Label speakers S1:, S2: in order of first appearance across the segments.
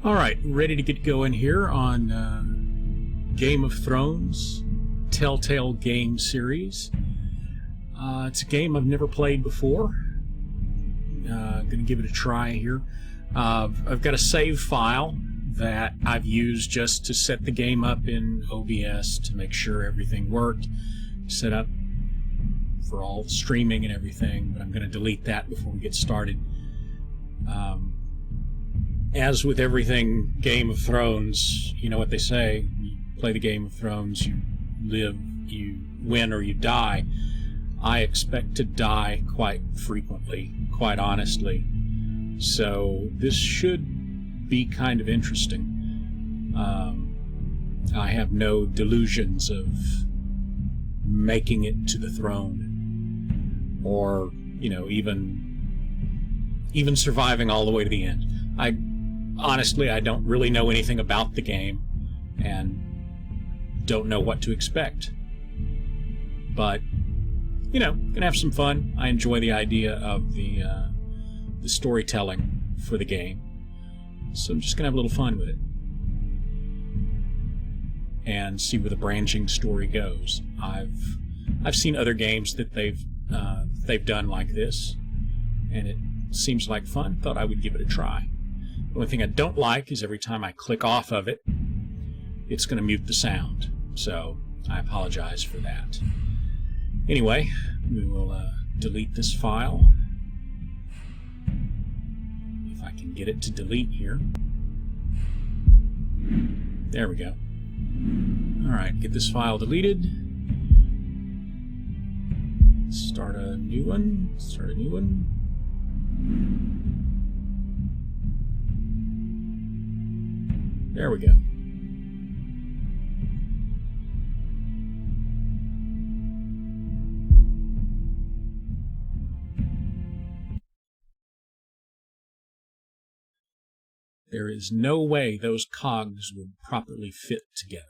S1: All right, ready to get going here on Game of Thrones Telltale game series. It's a game I've never played before. Going to give it a try here. I've got a save file that I've used just to set the game up in OBS to make sure everything worked, set up for all the streaming and everything, but I'm going to delete that before we get started. As with everything Game of Thrones, you know what they say, you play the Game of Thrones, you live, you win, or you die. I expect to die quite frequently, quite honestly. So this should be kind of interesting. I have no delusions of making it to the throne, or, you know, even surviving all the way to the end. Honestly, I don't really know anything about the game and don't know what to expect. But, you know, gonna have some fun. I enjoy the idea of the storytelling for the game. So I'm just gonna have a little fun with it and see where the branching story goes. I've seen other games that they've done like this, and it seems like fun. Thought I would give it a try. The only thing I don't like is every time I click off of it, it's going to mute the sound. So I apologize for that. Anyway, we will delete this file. If I can get it to delete here. There we go. Alright, get this file deleted. Start a new one. There we go. There is no way those cogs would properly fit together.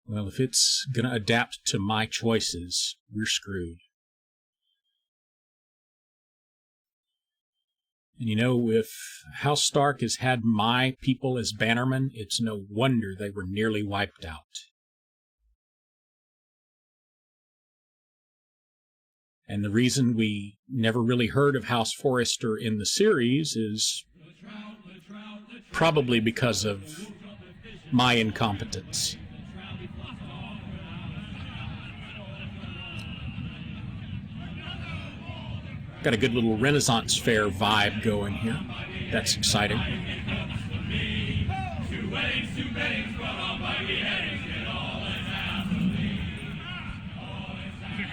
S1: Well, if it's going to adapt to my choices, we're screwed. And you know, if House Stark has had my people as bannermen, it's no wonder they were nearly wiped out. And the reason we never really heard of House Forrester in the series is probably because of my incompetence. Got a good little Renaissance Fair vibe going here. That's exciting.
S2: The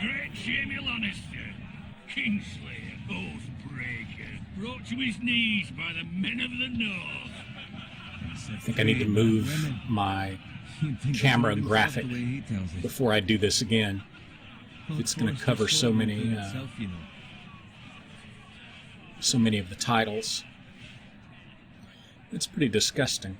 S2: great Jaime Lannister, Kingslayer, Oathbreaker, brought to his knees by the men of the North.
S1: I think I need to move my camera graphic before I do this again. It's going to cover so many of the titles. It's pretty disgusting.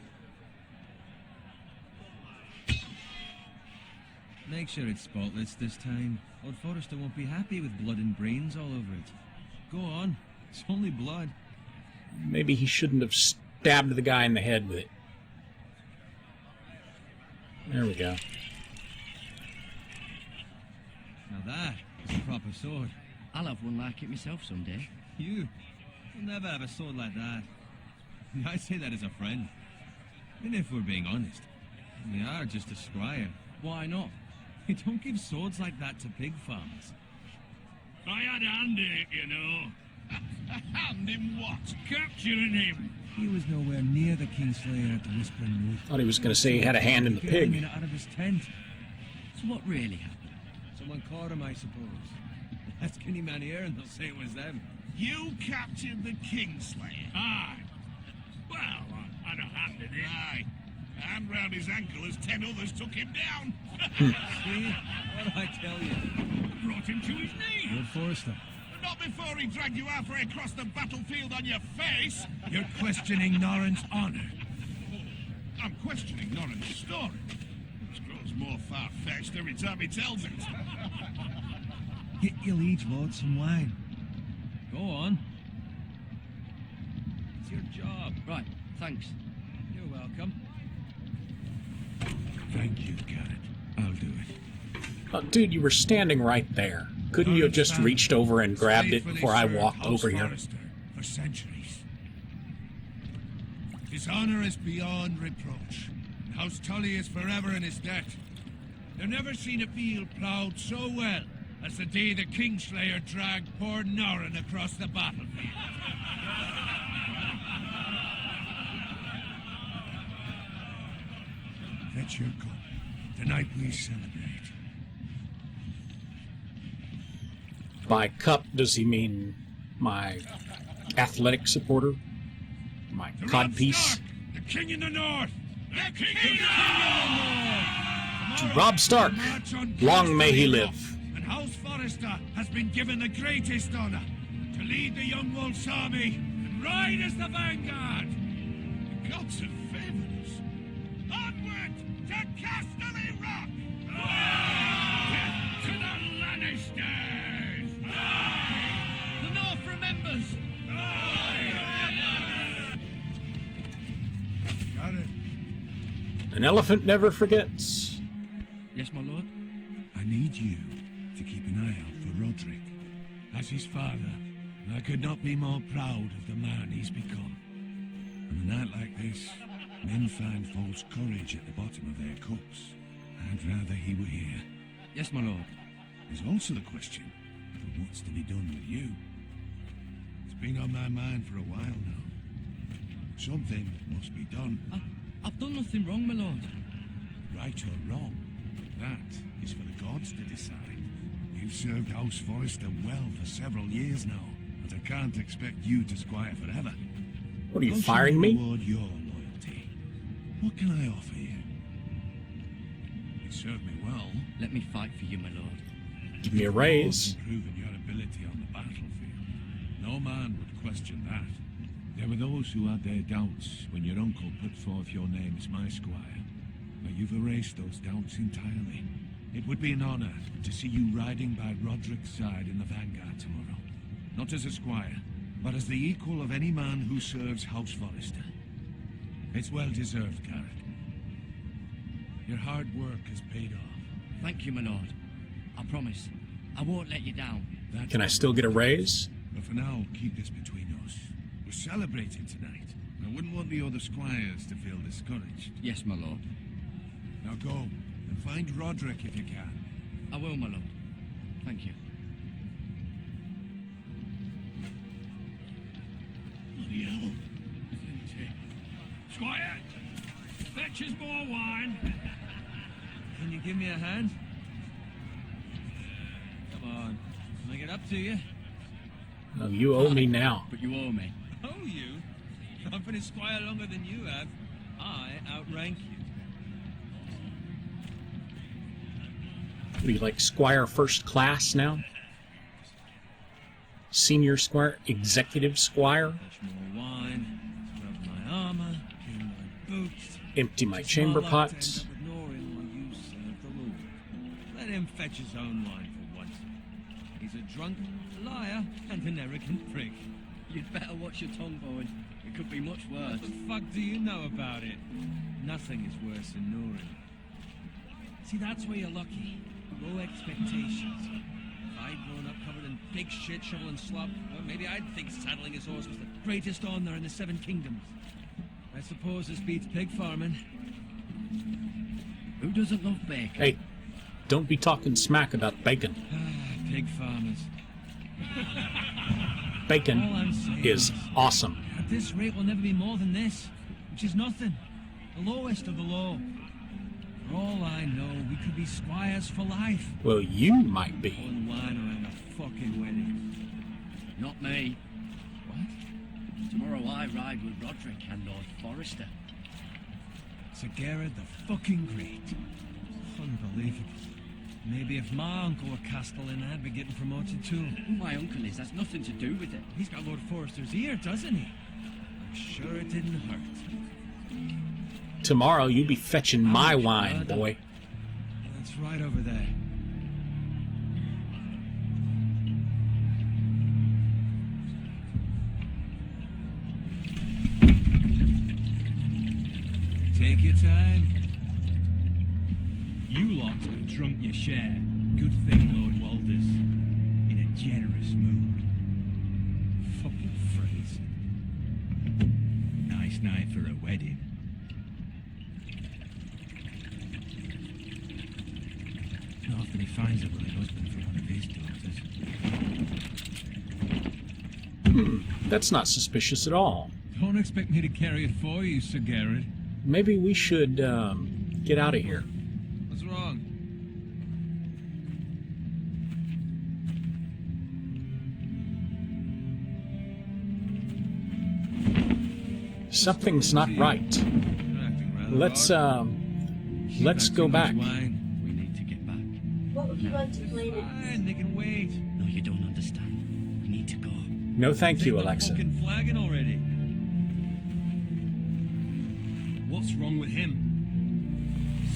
S3: Make sure it's spotless this time. Lord Forrester won't be happy with blood and brains all over it. Go on. It's only blood.
S1: Maybe he shouldn't have stabbed the guy in the head with it. There we go.
S3: Now that is a proper sword.
S4: I'll have one like it myself someday.
S3: You'll never have a sword like that. I say that as a friend. And if we're being honest, you are just a squire.
S4: Why not?
S3: You don't give swords like that to pig farmers.
S2: I had a hand in it, you know. A hand in what? Capturing him.
S3: He was nowhere near the Kingslayer at the Whispering Wood.
S1: Thought he was going to say he had a hand in the
S3: Getting
S1: pig.
S3: it out of his tent.
S4: So what really happened?
S3: Someone caught him, I suppose. Ask any man here and they'll say it was them.
S2: You captured the Kingslayer? Aye. Well, I had a hand in it. Aye. A hand round his ankle as 10 others took him down.
S3: See? What did I tell you?
S2: Brought him to his knees.
S3: Lord Forrester.
S2: Not before he dragged you halfway across the battlefield on your face.
S3: You're questioning Norrin's honor.
S2: I'm questioning Norrin's story. Which grows more far-fetched every time he tells it.
S3: Get your liege lord some wine. Go on. It's your job.
S4: Right, thanks.
S3: You're welcome. Thank you, Garrett. I'll do it.
S1: Dude, you were standing right there. Couldn't you have just reached over and grabbed it before I walked over here?
S2: For centuries. His honor is beyond reproach. House Tully is forever in his debt. They've never seen a field ploughed so well as the day the Kingslayer dragged poor Norrin across the battlefield. Fetch your cup. Tonight we celebrate.
S1: By cup, does he mean my athletic supporter? My
S2: To Robb
S1: codpiece?
S2: Stark, the king in the north! The king in the north!
S1: To Robb Stark,
S2: March on
S1: long may he
S2: Casterly Rock,
S1: live.
S2: And House Forrester has been given the greatest honor to lead the Young Wolf's army and ride as the vanguard. The gods have favored us. Onward to Casterly Rock! Death to the Lannisters!
S4: The North remembers!
S2: Got it.
S1: An elephant never forgets.
S4: Yes, my lord?
S2: I need you to keep an eye out for Roderick. As his father, I could not be more proud of the man he's become. On a night like this, men find false courage at the bottom of their cups. I'd rather he were here.
S4: Yes, my lord.
S2: There's also the question of what's to be done with you. It's been on my mind for a while now. Something must be done,
S4: I've done nothing wrong, my lord.
S2: right or wrong. That is for the gods to decide. You've served House Forrester well for several years now, but I can't expect you to squire forever.
S1: What are you,
S2: How shall
S1: firing
S2: I
S1: me?
S2: reward your loyalty? What can I offer you? You served me well.
S4: Let me fight for you, my lord.
S1: Give me a raise.
S2: Improving your ability on the battlefield. No man would question that. There were those who had their doubts when your uncle put forth your name as my squire. But you've erased those doubts entirely. It would be an honor to see you riding by Roderick's side in the vanguard tomorrow. Not as a squire, but as the equal of any man who serves House Forrester. It's well deserved, Garrett. Your hard work has paid off.
S4: Thank you, my lord. I promise. I won't let you down.
S2: That's
S1: Can I still get a raise?
S2: But for now, keep this between us. We're celebrating tonight. I wouldn't want the other squires to feel discouraged.
S4: Yes, my lord.
S2: Now go, and find Roderick if you can.
S4: I will, my lord. Thank you.
S2: Bloody hell. Squire! Fetch us more wine!
S3: Can you give me a hand? Come on. Can I get up to you?
S1: Oh, you owe me now.
S4: But you owe me.
S3: Oh, you? I've been a squire longer than you have. I outrank you.
S1: What are you, like Squire First Class now? Senior Squire? Executive Squire?
S3: Fetch more wine. Rub my armor. Clean my boots.
S1: Empty my
S3: It's a
S1: chamber
S3: small lot to
S1: pots.
S3: end up with Norrin while you serve the Lord. Let him fetch his own wine for once. He's a drunk, a liar, and an arrogant prick.
S4: You'd better watch your tongue, boy. It could be much worse.
S3: What the fuck do you know about it? Nothing is worse than Norrin. See, that's where you're lucky. Low expectations. If I'd grown up covered in pig shit, shovel, and slop, well, maybe I'd think saddling his horse was the greatest honor in the Seven Kingdoms. I suppose this beats pig farming.
S4: Who doesn't love bacon?
S1: Hey, don't be talking smack about bacon.
S3: Pig farmers. All
S1: Bacon
S3: I'm saying
S1: is awesome.
S3: at this rate, we'll never be more than this, which is nothing. The lowest of the low. For all I know, we could be squires for life.
S1: Well, you might be.
S3: Pouring wine around a fucking wedding.
S4: Not me.
S3: What?
S4: Tomorrow I ride with Roderick and Lord Forrester.
S3: Sir Garrett the fucking Great. Unbelievable. Maybe if my uncle were Castellan, I'd be getting promoted too.
S4: Who my uncle is has nothing to do with it.
S3: He's got Lord Forrester's ear, doesn't he? I'm sure it didn't hurt.
S1: Tomorrow you be fetching my
S4: much
S1: wine,
S4: further?
S1: boy.
S3: That's right over there. Take your time.
S2: You lot have drunk your share. Good thing Lord Walder's in a generous mood. Fucking phrase. Nice night for a wedding. Not often he finds a willing husband for one of his daughters.
S1: That's not suspicious at all.
S2: Don't expect me to carry it for you, Sir Garrett.
S1: Maybe we should get out of here.
S3: What's wrong?
S1: Something's not right.
S3: You're acting rather
S1: Let's
S3: odd.
S1: go
S3: Too much
S1: back.
S3: wine.
S4: We need to get back.
S5: What would you want to blame it?
S3: Fine, they can wait.
S4: No, you don't understand. We need to go.
S1: No, thank you,
S3: They're
S1: Alexa.
S3: fucking flagging already.
S2: What's wrong with him?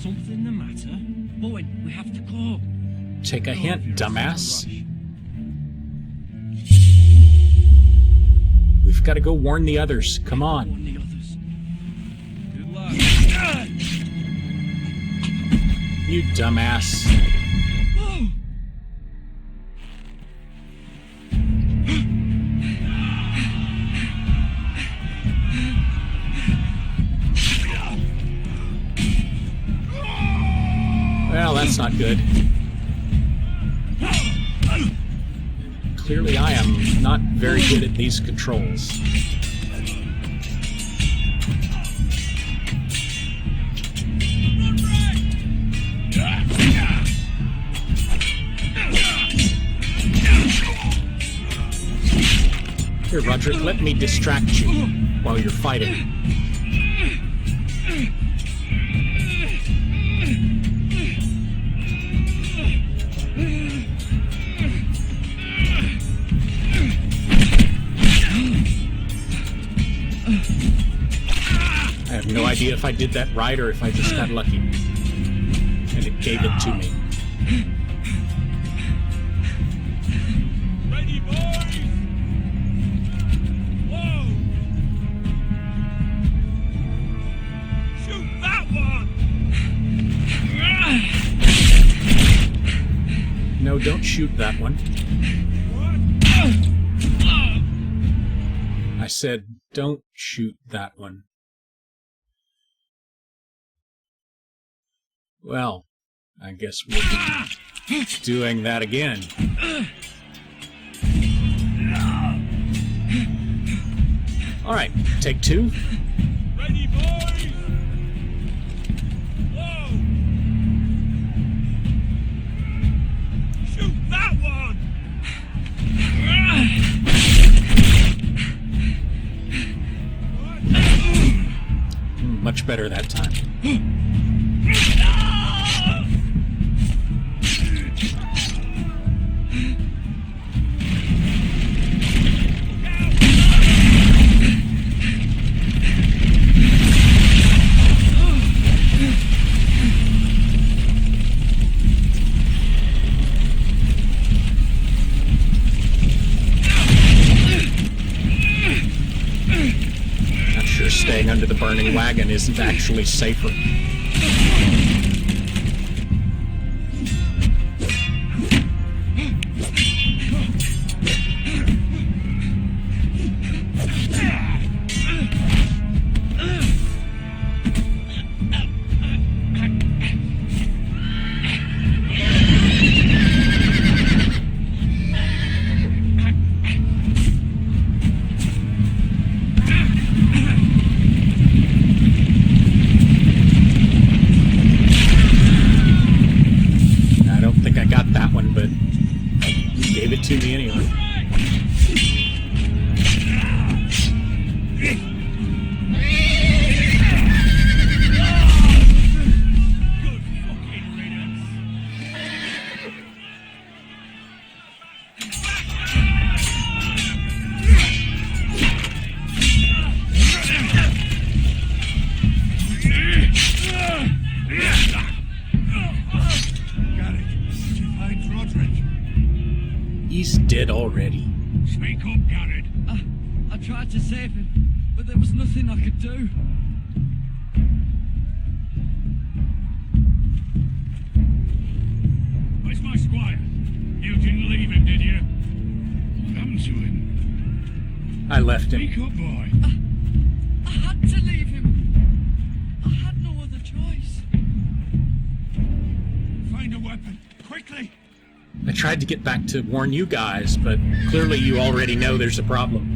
S3: Something the matter?
S4: Bowen, we have to go.
S1: Take a hint, dumbass. We've got to go warn the others. Come on.
S4: Warn the others.
S3: Good luck.
S1: You dumbass. Well, that's not good. Clearly, I am not very good at these controls. Here, Roderick, let me distract you while you're fighting. I have no idea if I did that right or if I just got lucky. And it gave it to me.
S3: Ready, boys! Whoa! Shoot that one!
S1: No, don't shoot that one. I said, don't shoot that one. Well, I guess we'll be doing that again. All right, take two.
S3: Ready, boys! Whoa! Shoot that one!
S1: Much better that time. Not sure staying under the burning wagon isn't actually safer. I don't think I got that one, but you gave it to me anyway.
S3: Good fucking riddance!
S2: Garrett, did you find Roderick?
S1: He's dead already.
S2: Speak up, Garrett.
S4: I tried to save him, but there was nothing I could do.
S1: I left him.
S2: Speak up, boy.
S4: I had to leave him. I had no other choice.
S2: Find a weapon, quickly.
S1: I tried to get back to warn you guys, but clearly you already know there's a problem.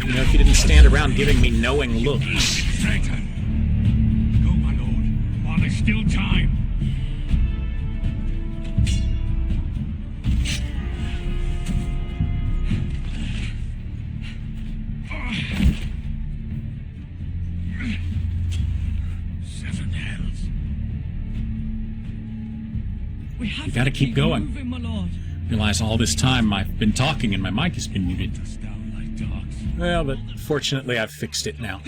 S1: You know, if you didn't stand around giving me knowing looks.
S2: Traitor. Go, my lord, while there's still time. Seven hells.
S4: We have
S1: You gotta
S4: to
S1: keep going.
S4: moving, my lord.
S1: Realize all this time I've been talking and my mic has been muted.
S2: Us down like dogs.
S1: Well, but fortunately I've fixed it now.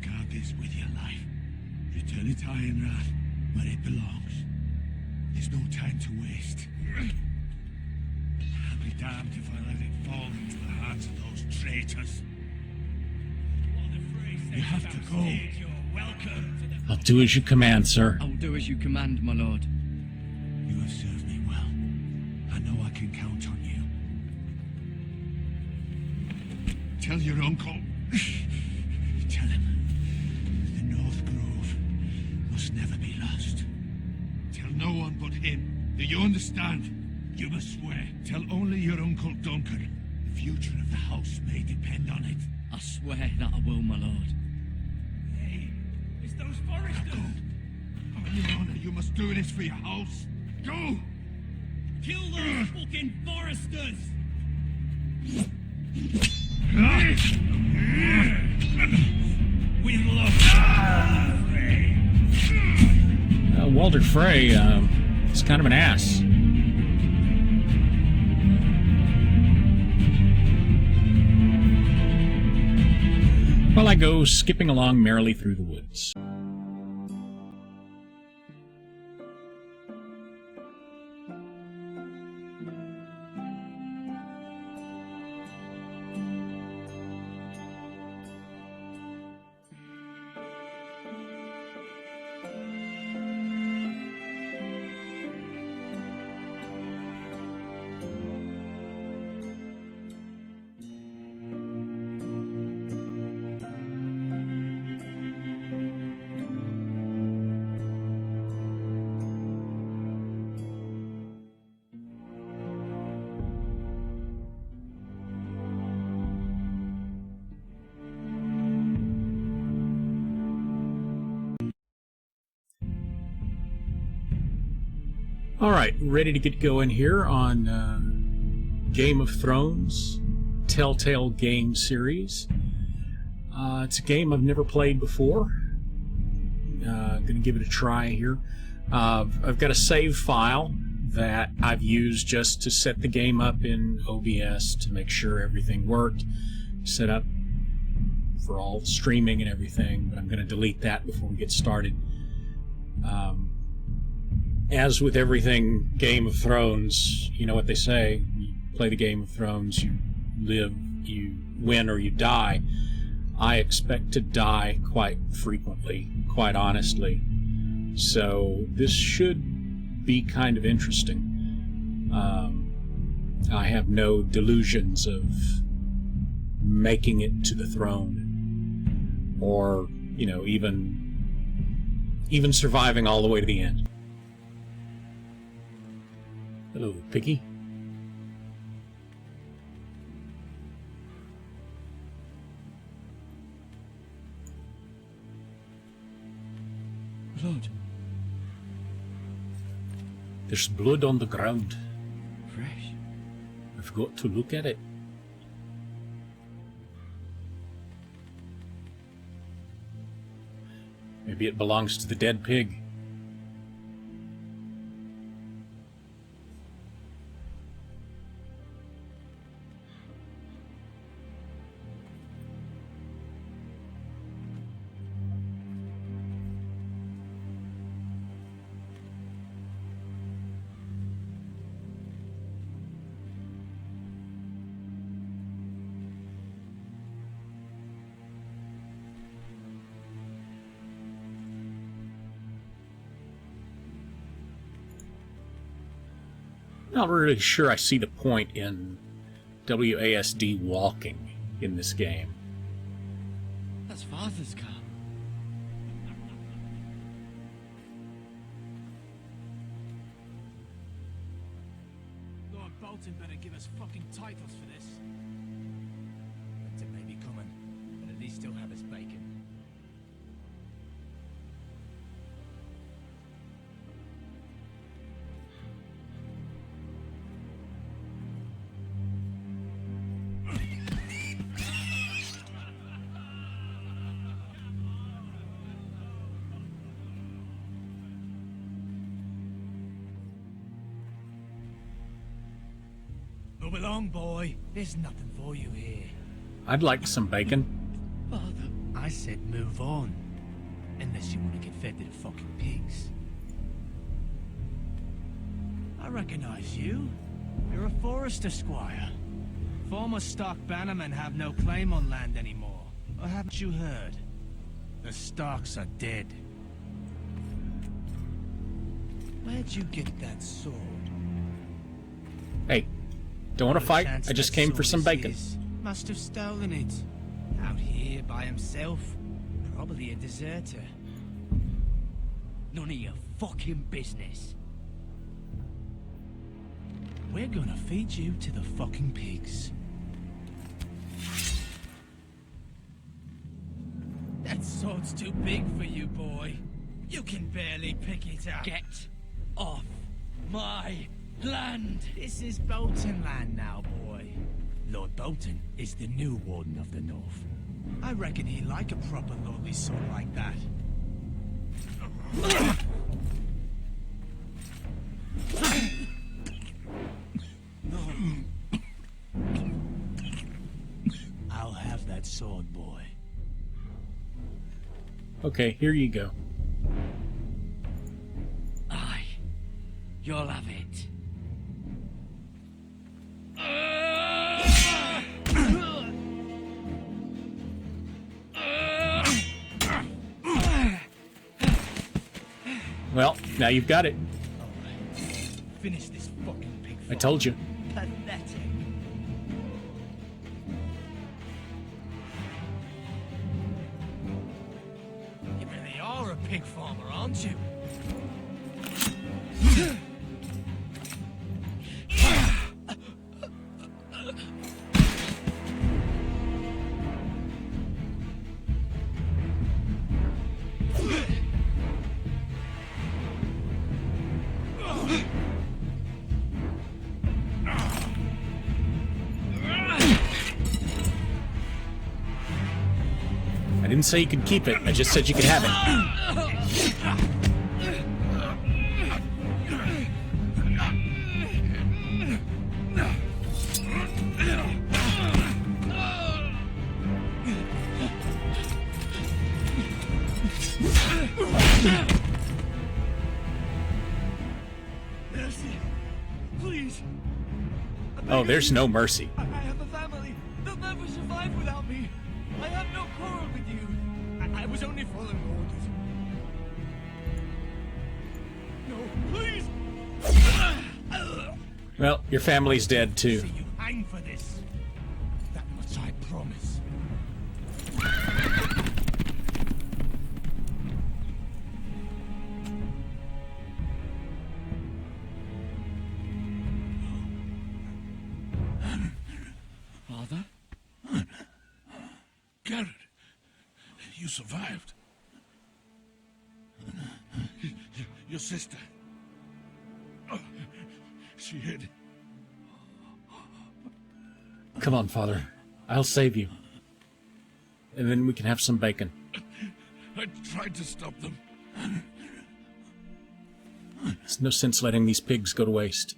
S2: Guard this with your life. Return it to Ironrath, where it belongs. There's no time to waste. I'll be damned if I let it fall into the hands of those traitors. You have to go.
S1: I'll do as you command, sir.
S4: I will do as you command, my lord.
S2: You have served me well. I know I can count on you. Tell your uncle. Tell him the North Grove must never be lost. Tell no one but him. Do you understand? You must swear. Tell only your Uncle Duncan. The future of the house may depend on it.
S4: I swear that I will, my lord.
S3: Hey, it's those foresters!
S2: Go. On your honor, you must do this for your house. Go!
S3: Kill those fucking foresters! With love.
S1: Walder Frey, is kind of an ass. While I go skipping along merrily through the woods. Alright, ready to get going here on Game of Thrones Telltale Game Series. It's a game I've never played before. Gonna give it a try here. I've got a save file that I've used just to set the game up in OBS to make sure everything worked, set up for all streaming and everything, but I'm going to delete that before we get started. As with everything Game of Thrones, you know what they say, you play the Game of Thrones, you live, you win, or you die. I expect to die quite frequently, quite honestly. So this should be kind of interesting. I have no delusions of making it to the throne, or, you know, even surviving all the way to the end. Hello, Piggy.
S4: Lord,
S1: There's blood on the ground.
S4: fresh.
S1: I've got to look at it. Maybe it belongs to the dead pig. Not really sure I see the point in WASD walking in this game.
S3: That's Father's car.
S6: Lord Bolton better give us fucking titles for this. Winter may be coming, but at least he'll have his bacon. Move along, boy. There's nothing for you here.
S1: I'd like some bacon.
S6: Father, I said move on. Unless you want to get fed to the fucking pigs. I recognize you. You're a Forester squire. Former Stark bannermen have no claim on land anymore. Or haven't you heard? The Starks are dead. Where'd you get that sword?
S1: Hey, don't want to fight? I just came for some bacon.
S6: Must have stolen it. Out here by himself. Probably a deserter. None of your fucking business. We're gonna feed you to the fucking pigs. That sword's too big for you, boy. You can barely pick it up. Get off my land! This is Bolton land now, boy. Lord Bolton is the new Warden of the North. I reckon he'd like a proper lordly sword like that. I'll have that sword, boy.
S1: Okay, here you go.
S6: Aye. You'll have it.
S1: Well, now you've got it.
S6: Finish this fucking pig.
S1: I told you.
S6: Pathetic. You really are a pig farmer, aren't you?
S1: I didn't say you could keep it. I just said you could have it.
S6: Mercy. Please.
S1: Oh, there's no mercy.
S6: I have a family. They'll never survive without me. I have no quarrel with you. I was only following orders. No, please.
S1: Well, your family's dead too.
S6: See you hang for this. That much I promise.
S3: Father?
S2: Garrett, you survived. Your sister. Oh, she hid.
S1: Come on, Father. I'll save you. And then we can have some bacon.
S2: I tried to stop them.
S1: There's no sense letting these pigs go to waste.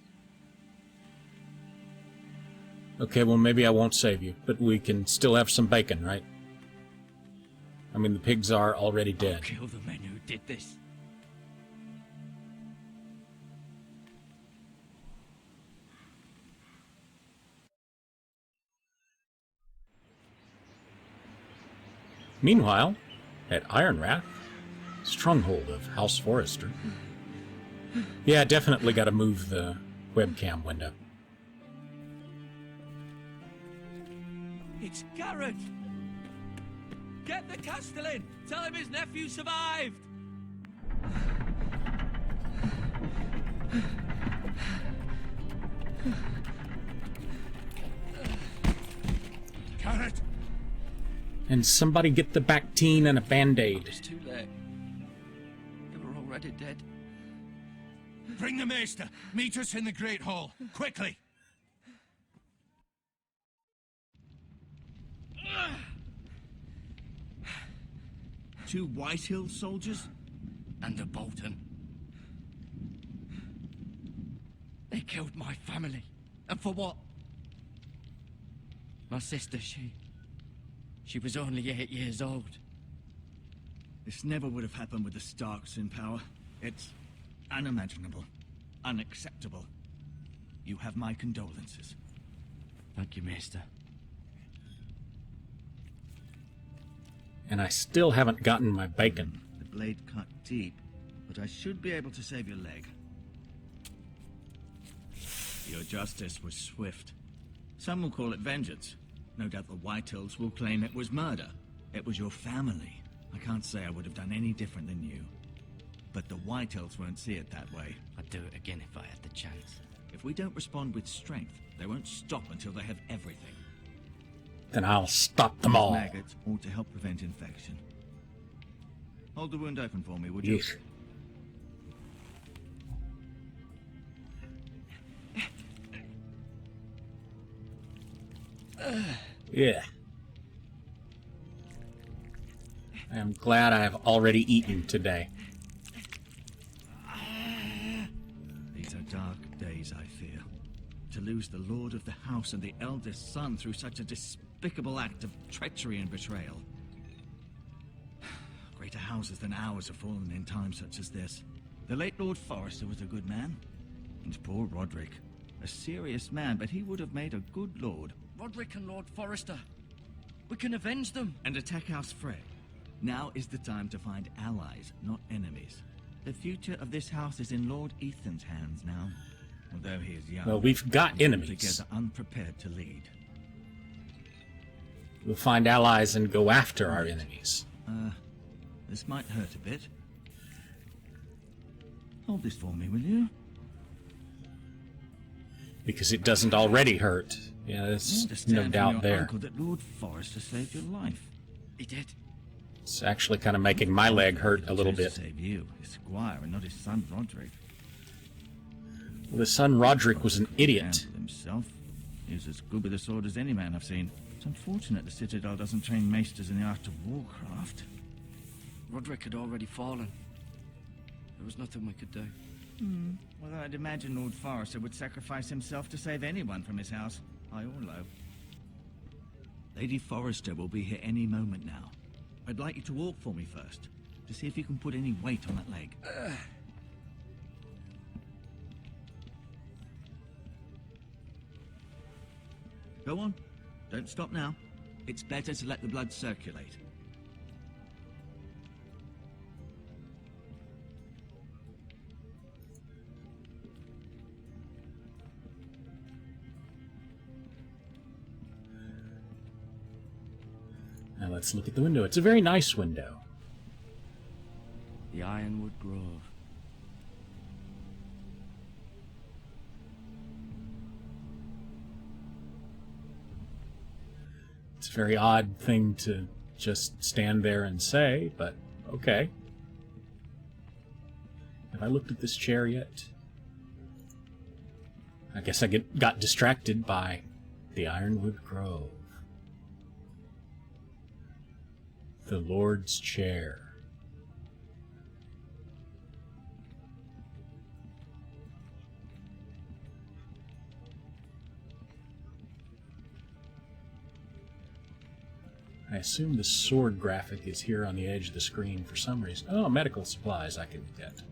S1: Okay, well, maybe I won't save you, but we can still have some bacon, right? I mean, the pigs are already dead.
S6: Kill the men who did this.
S1: Meanwhile, at Ironrath, stronghold of House Forrester. Yeah, definitely got to move the webcam window.
S3: It's Garrett! Get the Castellan! Tell him his nephew survived!
S2: Garrett!
S1: And somebody get the Bactine and a Band-Aid.
S3: It's too late. They were already dead.
S2: Bring the Maester! Meet us in the Great Hall, quickly!
S6: Two Whitehill soldiers?
S3: And a Bolton. They killed my family. And for what? My sister, she was only 8 years old.
S6: This never would have happened with the Starks in power. It's unimaginable. Unacceptable. You have my condolences.
S3: Thank you, Maester.
S1: And I still haven't gotten my bacon.
S6: The blade cut deep, but I should be able to save your leg. Your justice was swift. Some will call it vengeance. No doubt the Whitehills will claim it was murder. It was your family. I can't say I would have done any different than you. But the Whitehills won't see it that way.
S3: I'd do it again if I had the chance.
S6: If we don't respond with strength, they won't stop until they have everything.
S1: Then I'll stop them all.
S6: Maggots ought to help prevent infection. Hold the wound open for me, would you?
S1: Yeesh. Yeah. I am glad I have already eaten today.
S6: These are dark days, I fear. To lose the lord of the house and the eldest son through such a despicable act of treachery and betrayal. Greater houses than ours have fallen in times such as this. The late Lord Forrester was a good man. And poor Roderick. A serious man, but he would have made a good lord.
S3: Roderick and Lord Forrester. We can avenge them.
S6: And attack House Frey. Now is the time to find allies, not enemies. The future of this house is in Lord Ethan's hands now. Although he is young.
S1: Well, we've got
S6: and
S1: enemies.
S6: altogether unprepared to lead.
S1: We'll find allies and go after our enemies.
S6: This might hurt a bit. Hold this for me, will you?
S1: Because it doesn't already hurt. Yeah, there's no doubt
S6: your
S1: there.
S6: uncle that Lord Forrester saved your life.
S3: He did.
S1: It's actually kind of making my leg hurt a little
S6: Chose to
S1: bit.
S6: save you, his squire, and not his son Roderick.
S1: Well, his son Roderick was an idiot.
S6: Handled himself. He was as good with a sword as any man I've seen. It's unfortunate the Citadel doesn't train maesters in the art of warcraft.
S3: Roderick had already fallen. There was nothing we could do.
S6: Well, I'd imagine Lord Forrester would sacrifice himself to save anyone from his house, high or low. Lady Forrester will be here any moment now. I'd like you to walk for me first, to see if you can put any weight on that leg. Go on. Don't stop now. It's better to let the blood circulate.
S1: Now let's look at the window. It's a very nice window.
S3: The Ironwood Grove.
S1: It's a very odd thing to just stand there and say, but okay. Have I looked at this chair yet? I guess I got distracted by the Ironwood Grove. The Lord's Chair. I assume the sword graphic is here on the edge of the screen for some reason. Oh, medical supplies I can get.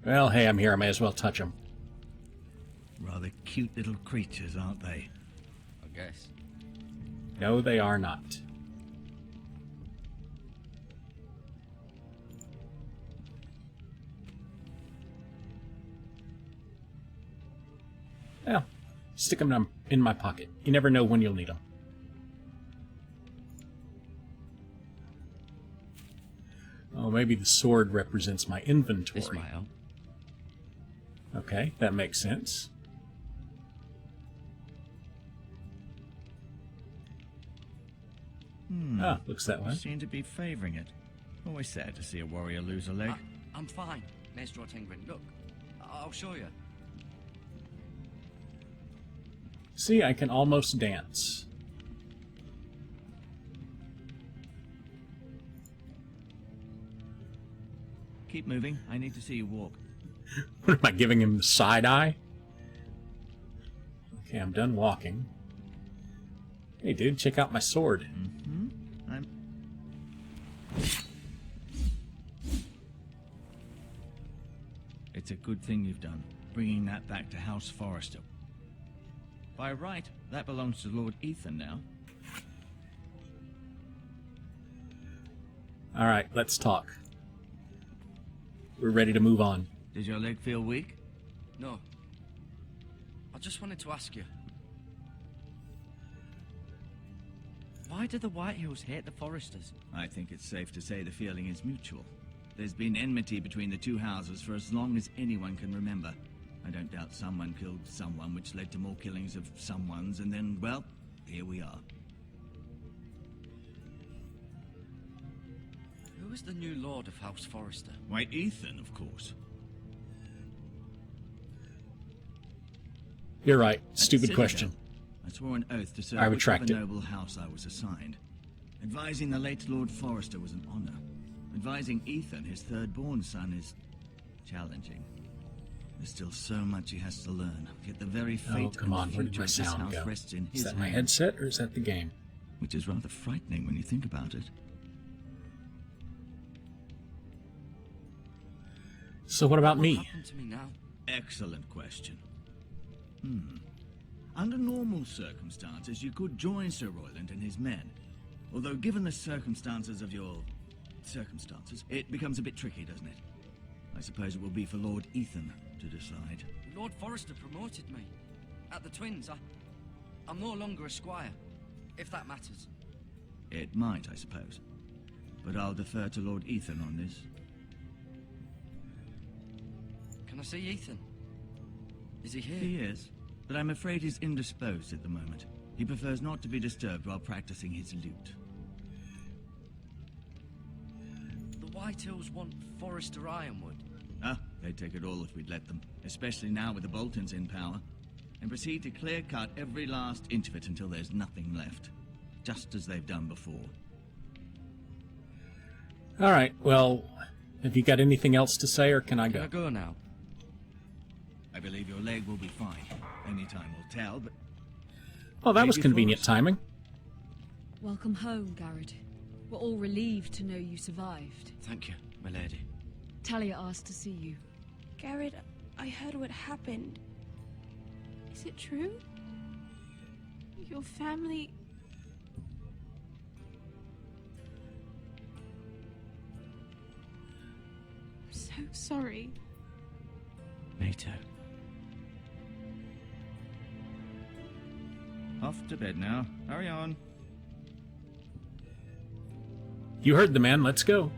S1: Well, hey, I'm here. I may as well touch them.
S6: Rather cute little creatures, aren't they?
S7: guess.
S1: No, they are not. Well, stick them in my pocket. You never know when you'll need them. Oh, maybe the sword represents my inventory.
S7: This might help.
S1: Okay, that makes sense. Ah, looks that way.
S6: You seem to be favouring it. Always sad to see a warrior lose a leg.
S7: I'm fine, Maestro Tingrin. Look, I'll show you.
S1: See, I can almost dance.
S6: Keep moving. I need to see you walk.
S1: What am I giving him, the side eye? Okay, I'm done walking. Hey, dude, check out my sword.
S6: It's a good thing you've done, bringing that back to House Forrester. By right, that belongs to Lord Ethan now.
S1: All right, let's talk. We're ready to move on.
S6: Does your leg feel weak?
S7: No. I just wanted to ask you. Why do the Whitehills hate the Forresters?
S6: I think it's safe to say the feeling is mutual. There's been enmity between the two houses for as long as anyone can remember. I don't doubt someone killed someone, which led to more killings of someones, and then, well, here we are.
S7: Who is the new Lord of House Forrester?
S6: White Ethan, of course.
S1: You're right.
S6: At
S1: Stupid
S6: Citadel,
S1: question.
S6: I swore an oath to serve
S1: I retract
S6: whichever
S1: it.
S6: noble house I was assigned. Advising the late Lord Forrester was an honor. Advising Ethan, his third-born son, is challenging. There's still so much he has to learn. Yet the very fate
S1: Oh, come
S6: and
S1: on. Where did
S6: future
S1: my
S6: of this
S1: sound
S6: house
S1: go?
S6: rests in
S1: Is
S6: his
S1: that my
S6: hands,
S1: headset or is that the game?
S6: which is rather frightening when you think about it.
S1: So what about
S7: What
S1: me?
S7: happened to me now?
S6: Excellent question. Under normal circumstances, you could join Sir Royland and his men. Although, given the circumstances of your circumstances, it becomes a bit tricky, doesn't it? I suppose it will be for Lord Ethan to decide.
S7: Lord Forrester promoted me. At the Twins, I'm no longer a squire, if that matters.
S6: It might, I suppose. But I'll defer to Lord Ethan on this.
S7: Can I see Ethan? Is he here?
S6: He is, but I'm afraid he's indisposed at the moment. He prefers not to be disturbed while practicing his lute.
S7: The Whitehills want Forrester Ironwood.
S6: Ah, they'd take it all if we'd let them, especially now with the Boltons in power, and proceed to clear-cut every last inch of it until there's nothing left, just as they've done before.
S1: All right, well, have you got anything else to say or can I
S7: Can I
S1: go?
S7: go now?
S6: I believe your leg will be fine. Only time will tell, but
S1: Well, that was
S6: Maybe
S1: convenient
S6: Forrester.
S1: timing.
S8: Welcome home, Garrett. We're all relieved to know you survived.
S7: Thank you, my lady.
S8: Talia asked to see you.
S5: Garrett, I heard what happened. Is it true? Your family... I'm so sorry.
S7: Me too.
S6: off to bed now. Hurry on.
S1: You heard the man. Let's go.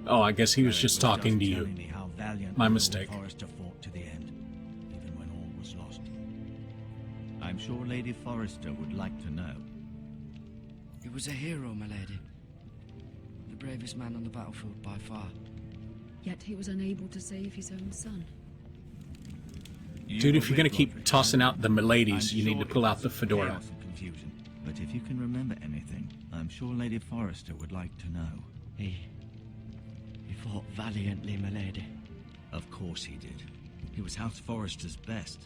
S1: Oh, I guess he was just talking to you.
S6: telling me how valiantly
S1: My
S6: Lord
S1: mistake.
S6: Forrester fought to the end, even when all was lost. I'm sure Lady Forrester would like to know.
S7: He was a hero, my lady. The bravest man on the battlefield by far.
S8: Yet he was unable to save his own son.
S1: Dude, if you're gonna keep
S6: Roderick,
S1: tossing out the miladies,
S6: I'm
S1: you need
S6: sure
S1: to pull
S6: it
S1: out
S6: was
S1: the fedora.
S6: chaos and confusion. But if you can remember anything, I'm sure Lady Forrester would like to know.
S7: He fought valiantly, my lady.
S6: Of course he did. He was House Forrester's best.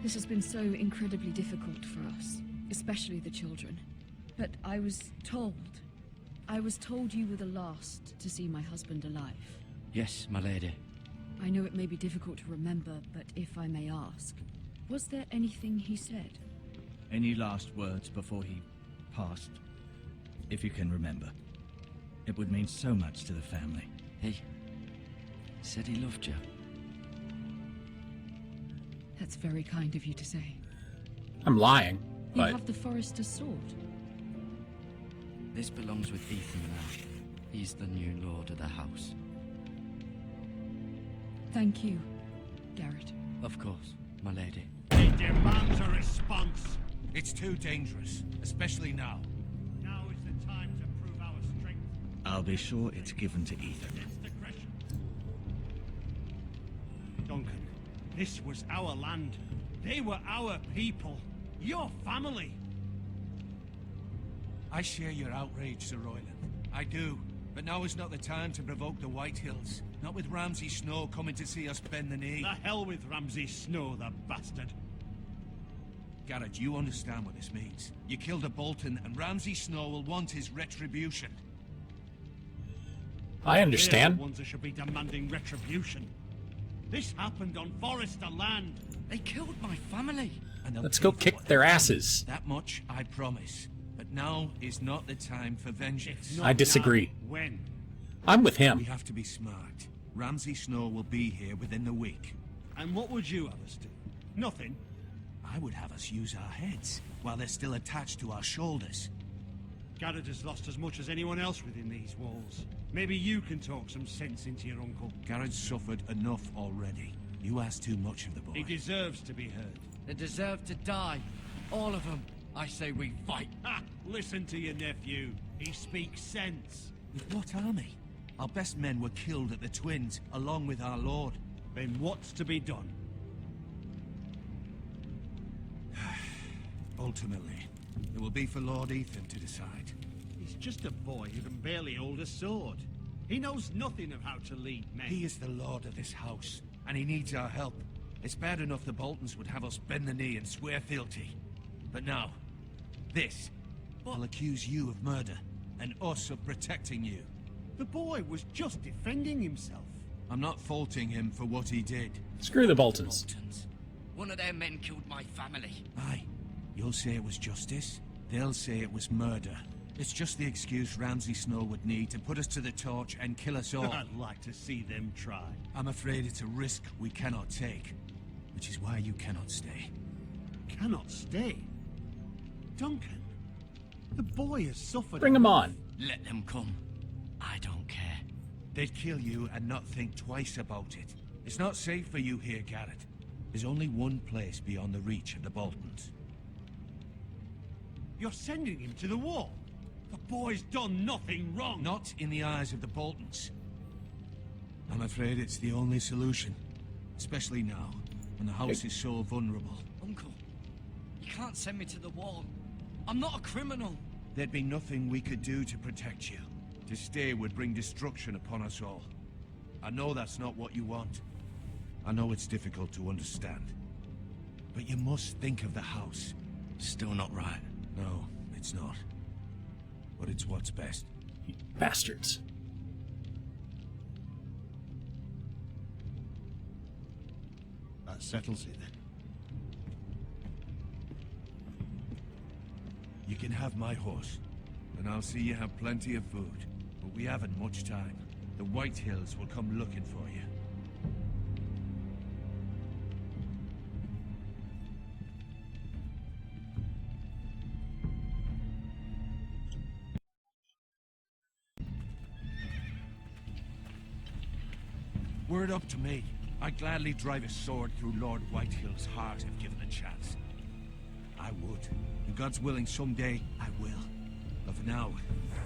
S8: This has been so incredibly difficult for us, especially the children. But I was told you were the last to see my husband alive.
S7: Yes, my lady.
S8: I know it may be difficult to remember, but if I may ask, was there anything he said?
S6: Any last words before he passed? If you can remember. It would mean so much to the family.
S7: He said he loved you.
S8: That's very kind of you to say.
S1: I'm lying,
S8: You
S1: but
S8: have the Forester's sword.
S7: This belongs with Ethan now. He's the new lord of the house.
S8: Thank you, Garrett.
S7: Of course, my lady.
S9: It demands a response.
S2: It's too dangerous, especially now.
S9: Now is the time to prove our strength.
S6: I'll be sure it's given to Ethan.
S9: Against aggression. Duncan, this was our land. They were our people. Your family.
S2: I share your outrage, Sir Royland. I do. But now is not the time to provoke the White Hills. Not with Ramsay Snow coming to see us bend the knee.
S9: The hell with Ramsay Snow, the bastard.
S2: Garrett, you understand what this means. You killed a Bolton, and Ramsay Snow will want his retribution.
S1: I
S9: They're
S1: understand.
S9: the ones that should be demanding retribution. This happened on Forrester land.
S7: They killed my family.
S2: And they'll
S1: Let's
S2: pay
S1: go
S2: for
S1: kick
S2: what
S1: their
S2: they've done.
S1: asses.
S2: That much I promise. But now is not the time for vengeance.
S9: If not
S1: I disagree.
S9: now, when?
S1: I'm with
S2: We
S1: him.
S2: have to be smart. Ramsay Snow will be here within the week.
S9: And what would you have us do? Nothing.
S2: I would have us use our heads while they're still attached to our shoulders.
S9: Garrett has lost as much as anyone else within these walls. Maybe you can talk some sense into your uncle.
S2: Garrett's suffered enough already. You ask too much of the boy.
S9: He deserves to be heard.
S7: They deserve to die. All of them. I say we fight.
S9: Ha! Listen to your nephew. He speaks sense.
S2: With what army? Our best men were killed at the Twins, along with our lord.
S9: Then what's to be done?
S2: Ultimately, it will be for Lord Ethan to decide.
S9: He's just a boy who can barely hold a sword. He knows nothing of how to lead men.
S2: He is the lord of this house, and he needs our help. It's bad enough the Boltons would have us bend the knee and swear fealty. But now, this will accuse you of murder, and us of protecting you.
S9: The boy was just defending himself.
S2: I'm not faulting him for what he did.
S1: Screw the Boltons.
S7: Boltons. One of their men killed my family.
S2: Aye, you'll say it was justice. They'll say it was murder. It's just the excuse Ramsay Snow would need to put us to the torch and kill us all.
S9: I'd like to see them try.
S2: I'm afraid it's a risk we cannot take, which is why you cannot stay.
S9: Cannot stay. Duncan, the boy has suffered.
S1: Bring him on.
S7: Let them come. I don't care.
S2: They'd kill you and not think twice about it. It's not safe for you here, Garrett. There's only one place beyond the reach of the Boltons.
S9: You're sending him to the wall. The boy's done nothing wrong.
S2: Not in the eyes of the Boltons. I'm afraid it's the only solution. Especially now, when the house is so vulnerable.
S7: Uncle, you can't send me to the wall. I'm not a criminal.
S2: There'd be nothing we could do to protect you. To stay would bring destruction upon us all. I know that's not what you want. I know it's difficult to understand. But you must think of the house.
S7: Still not right.
S2: No, it's not. But it's what's best.
S1: Bastards.
S9: That settles it then.
S2: You can have my horse, and I'll see you have plenty of food. But we haven't much time. The White Hills will come looking for you. Were it up to me, I'd gladly drive a sword through Lord Whitehill's heart if given a chance. I would. And God's willing, someday I will. But for now,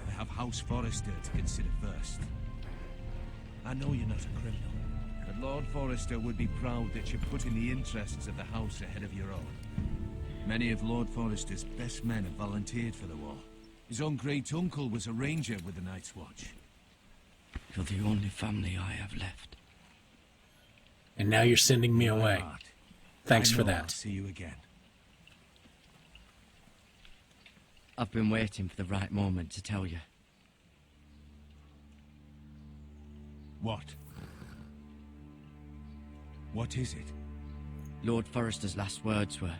S2: I have House Forrester to consider first. I know you're not a criminal, but Lord Forrester would be proud that you're putting the interests of the house ahead of your own. Many of Lord Forrester's best men have volunteered for the war. His own great-uncle was a ranger with the Night's Watch.
S7: You're the only family I have left.
S1: And now you're sending me away.
S2: My heart.
S1: Thanks
S2: I
S1: for
S2: know I'll
S1: that.
S2: see you again.
S7: I've been waiting for the right moment to tell you.
S2: What? What is it?
S7: Lord Forrester's last words were,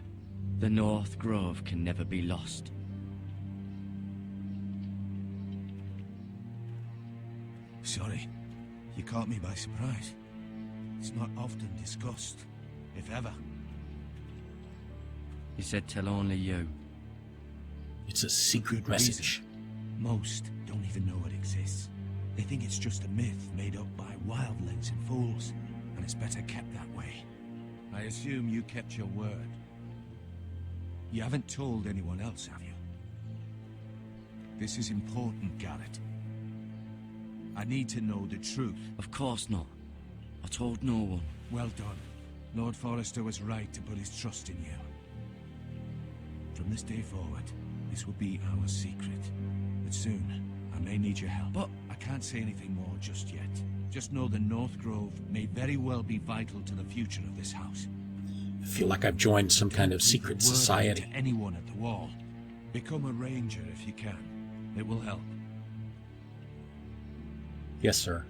S7: "The North Grove can never be lost."
S2: Sorry, you caught me by surprise. It's not often discussed, if ever.
S7: He said tell only you.
S1: It's a secret
S2: Good
S1: message.
S2: reason. Most don't even know it exists. They think it's just a myth made up by wildlings and fools, and it's better kept that way. I assume you kept your word. You haven't told anyone else, have you? This is important, Garrett. I need to know the truth.
S7: Of course not. I told no one.
S2: Well done. Lord Forrester was right to put his trust in you. From this day forward, this will be our secret. But soon, I may need your help. But I can't say anything more just yet. Just know the North Grove may very well be vital to the future of this house.
S1: I feel like I've joined some kind of secret
S2: Word
S1: society.
S2: to anyone at the wall. Become a ranger if you can. It will help.
S1: Yes, sir.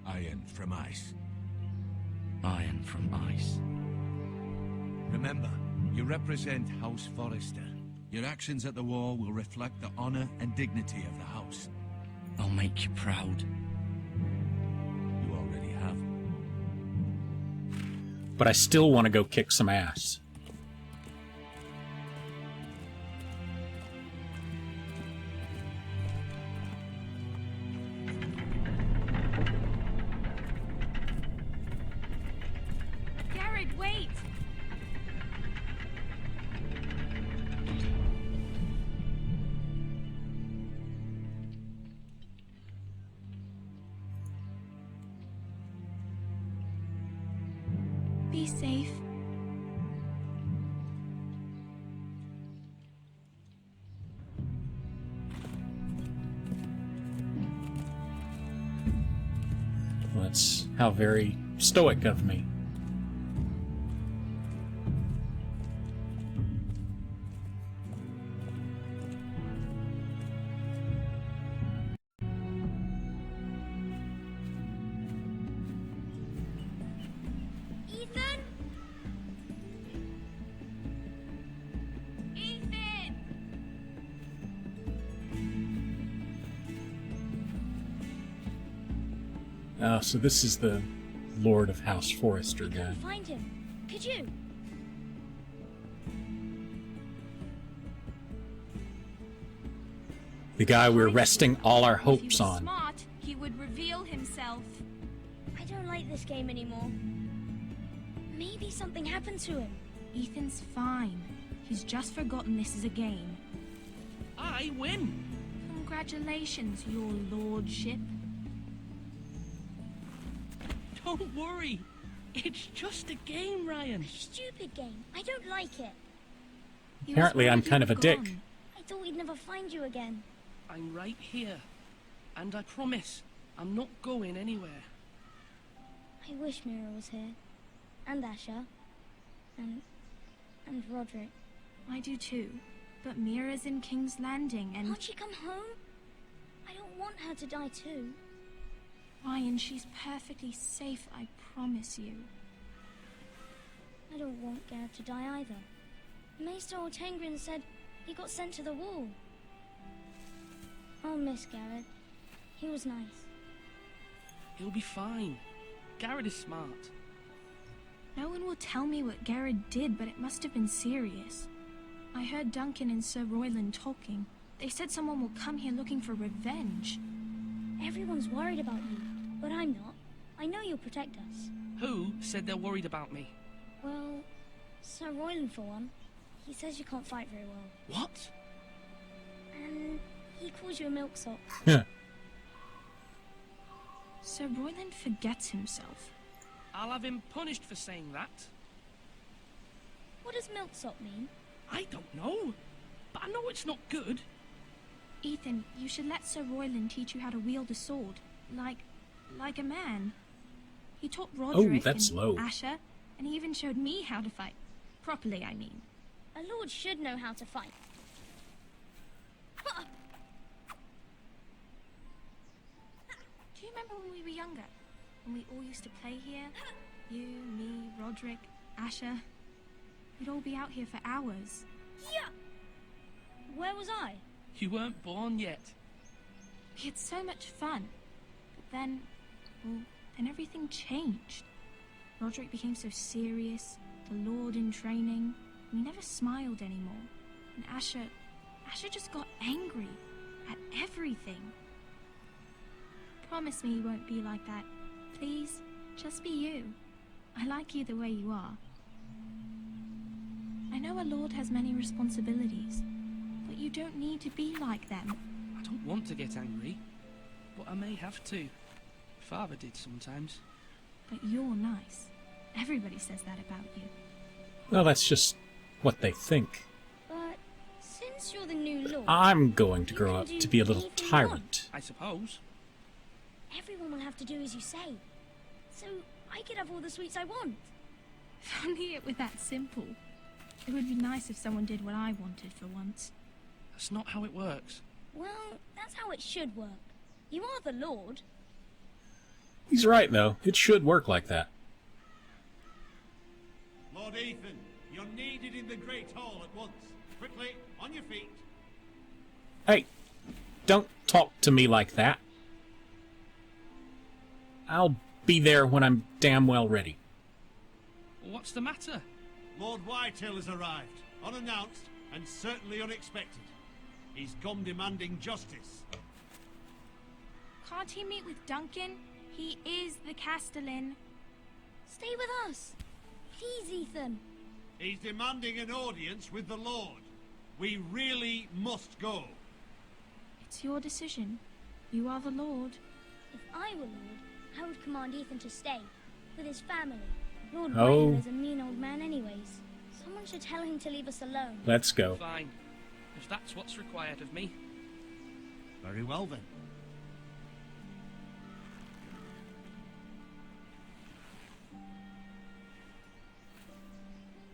S2: Iron from ice.
S7: Iron from ice.
S2: Remember, you represent House Forrester. Your actions at the wall will reflect the honor and dignity of the house.
S7: I'll make you proud.
S2: You already have.
S1: But I still want to go kick some ass.
S5: Garrett, wait! Be safe.
S1: That's how very stoic of me.
S5: Ethan? Ethan!
S1: So this is the Lord of House Forrester guy.
S5: Find him. Could you?
S1: The guy we're resting all our
S5: If he was
S1: hopes on.
S5: smart, he would reveal himself.
S10: I don't like this game anymore. Maybe something happened to him.
S5: Ethan's fine. He's just forgotten this is a game.
S3: I win.
S5: Congratulations, your lordship.
S3: Don't worry. It's just a game, Ryan.
S10: Stupid game. I don't like it.
S5: He was
S1: Apparently I'm
S5: already
S1: kind of a dick.
S5: gone.
S10: I thought we'd never find you again.
S3: I'm right here. And I promise, I'm not going anywhere.
S10: I wish Mira was here. And Asher. And Roderick.
S5: I do too. But Mira's in King's Landing and...
S10: Can't she come home? I don't want her to die too.
S5: Ryan, she's perfectly safe, I promise you.
S10: I don't want Garrett to die either. Maester Ortengrin said he got sent to the wall. I'll miss Garrett. He was nice.
S3: He'll be fine. Garrett is smart.
S5: No one will tell me what Garrett did, but it must have been serious. I heard Duncan and Sir Royland talking. They said someone will come here looking for revenge.
S10: Everyone's worried about you, but I'm not. I know you'll protect us.
S3: Who said they're worried about me?
S10: Well, Sir Royland for one. He says you can't fight very well.
S3: What?
S10: And he calls you a milksop.
S5: Sir Royland forgets himself.
S3: I'll have him punished for saying that.
S10: What does milksop mean?
S3: I don't know. But I know it's not good.
S5: Ethan, you should let Sir Royland teach you how to wield a sword. Like a man. He taught Roderick
S1: that's
S5: and
S1: low.
S5: Asher, and he even showed me how to fight. Properly, I mean.
S10: A lord should know how to fight.
S5: remember when we were younger? When we all used to play here? You, me, Roderick, Asher. We'd all be out here for hours.
S10: Yeah! Where was I?
S3: You weren't born yet.
S5: We had so much fun. But then, well, then everything changed. Roderick became so serious, the Lord in training. We never smiled anymore. And Asher just got angry at everything. Promise me you won't be like that. Please, just be you. I like you the way you are. I know a lord has many responsibilities, but you don't need to be like them.
S3: I don't want to get angry, but I may have to. Father did sometimes.
S5: But you're nice. Everybody says that about you.
S1: Well, that's just what they think.
S10: But since you're the new lord,
S1: I'm going to grow up to be a little tyrant.
S3: I suppose.
S10: everyone will have to do as you say. So I could have all the sweets I want.
S5: If only it were that simple. It would be nice if someone did what I wanted for once.
S3: That's not how it works.
S10: Well, that's how it should work. You are the Lord.
S1: He's right, though. It should work like that.
S9: Lord Ethan, you're needed in the Great Hall at once. Quickly, on your feet.
S1: Hey, don't talk to me like that. I'll be there when I'm damn well ready.
S3: What's the matter?
S9: Lord Whitehill has arrived, unannounced and certainly unexpected. He's come demanding justice.
S5: Can't he meet with Duncan? He is the Castellan.
S10: Stay with us. Please, Ethan.
S9: He's demanding an audience with the Lord. We really must go.
S5: It's your decision. You are the Lord.
S10: If I were Lord, I would command Ethan to stay with his family. Lord
S1: Oh.
S10: Whitehill is a mean old man anyways. Someone should tell him to leave us alone.
S1: Let's go.
S3: Fine. If that's what's required of me.
S9: Very well then.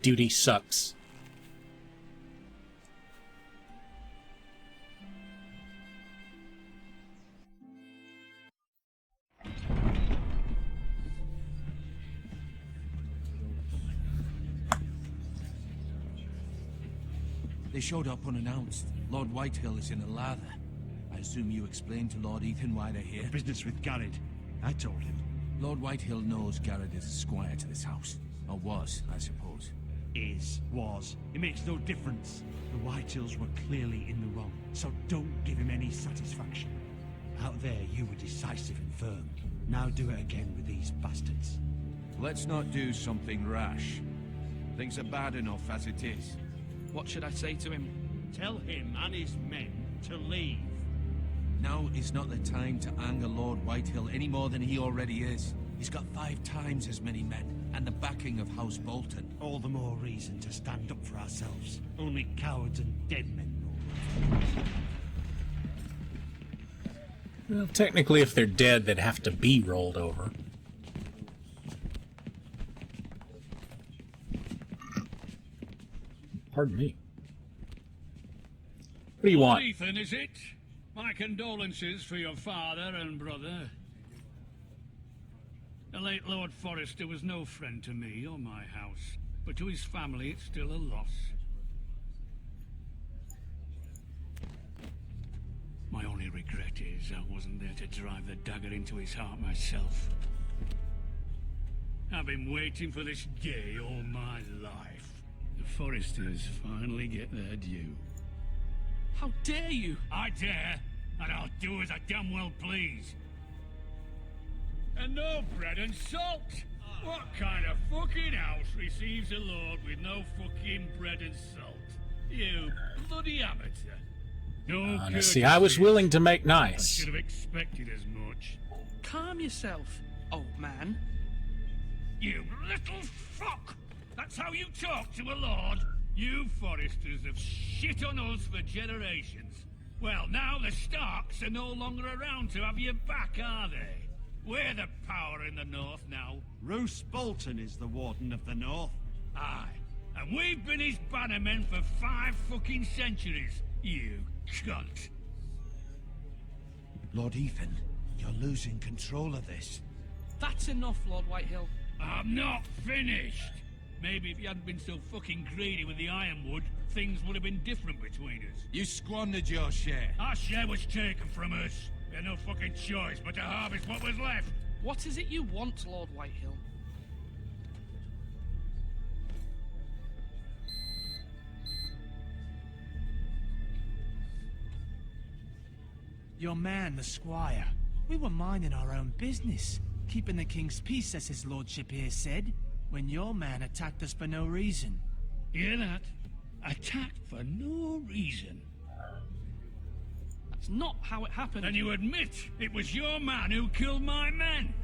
S1: Duty sucks.
S2: They showed up unannounced. Lord Whitehill is in a lather. I assume you explained to Lord Ethan why they're here?
S9: Business with Garrett. I told him.
S2: Lord Whitehill knows Garrett is a squire to this house. Or was, I suppose.
S9: Was. It makes no difference. The Whitehills were clearly in the wrong, so don't give him any satisfaction. Out there, you were decisive and firm. Now do it again with these bastards.
S2: Let's not do something rash. Things are bad enough as it is.
S3: What should I say to him?
S9: Tell him and his men to leave.
S2: Now is not the time to anger Lord Whitehill any more than he already is. He's got 5 times as many men, and the backing of House Bolton.
S9: All the more reason to stand up for ourselves. Only cowards and dead men know.
S1: Well, technically, if they're dead, they'd have to be rolled over. Pardon me. What do you want?
S11: Ethan, is it? My condolences for your father and brother. The late Lord Forrester was no friend to me or my house, but to his family it's still a loss. My only regret is I wasn't there to drive the dagger into his heart myself. I've been waiting for this day all my life. The Forresters finally get their due.
S3: How dare you?
S11: I dare, and I'll do as I damn well please. And no bread and salt! What kind of fucking house receives a lord with no fucking bread and salt? You bloody amateur. No
S1: Honestly, I was willing to make
S11: I
S1: nice.
S11: should have expected as much.
S3: Calm yourself, old man.
S11: You little fuck! That's how you talk to a lord? You Forresters have shit on us for generations. Well, now the Starks are no longer around to have your back, are they? We're the power in the north now.
S9: Roose Bolton is the Warden of the North.
S11: Aye. And we've been his bannermen for 5 fucking centuries, you cunt.
S2: Lord Ethan,
S6: You're losing control of this.
S3: That's enough, Lord Whitehill.
S11: I'm not finished. Maybe if you hadn't been so fucking greedy with the ironwood, things would have been different between us.
S6: You squandered your share.
S11: Our share was taken from us. We had no fucking choice but to harvest what was left.
S3: What is it you want, Lord Whitehill?
S6: Your man, the squire. We were minding our own business, keeping the king's peace, as his lordship here said, when your man attacked us for no reason.
S11: Hear that? Attacked for no reason.
S3: That's not how it happened.
S11: And you admit it was your man who killed my men?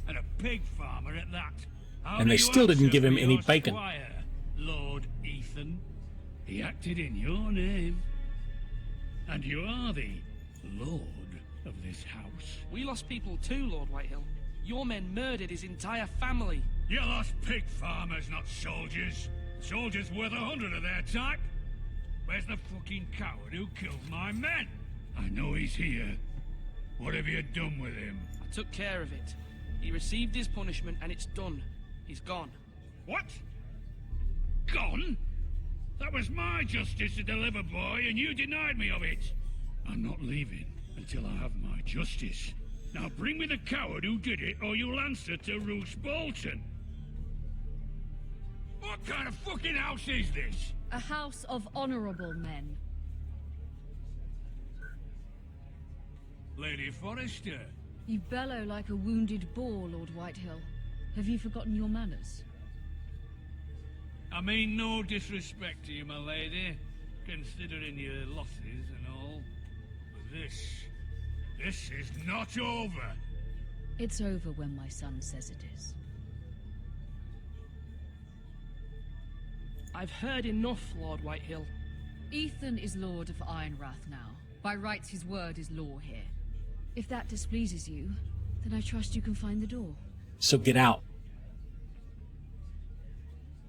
S11: And a pig farmer at that. How
S1: And
S11: do
S1: they
S11: you
S1: still didn't
S11: answer
S1: give him
S11: for
S1: any
S11: your
S1: bacon.
S11: Squire, Lord Ethan? He acted in your name. And you are the lord of this house.
S3: We lost people too, Lord Whitehill. Your men murdered his entire family.
S11: You lost pig farmers, not soldiers. Soldiers worth 100 of their type. Where's the fucking coward who killed my men? I know he's here. What have you done with him?
S3: I took care of it. He received his punishment and it's done. He's gone.
S11: What? Gone? That was my justice to deliver, boy, and you denied me of it. I'm not leaving until I have my justice. Now bring me the coward who did it, or you'll answer to Roose Bolton. What kind of fucking house is this?
S8: A house of honorable men.
S11: Lady Forrester.
S8: You bellow like a wounded boar, Lord Whitehill. Have you forgotten your manners?
S11: I mean no disrespect to you, my lady, considering your losses and all. But this is not over.
S8: It's over when my son says it is.
S3: I've heard enough, Lord Whitehill.
S8: Ethan is Lord of Ironrath now. By rights, his word is law here. If that displeases you, then I trust you can find the door.
S1: So get out.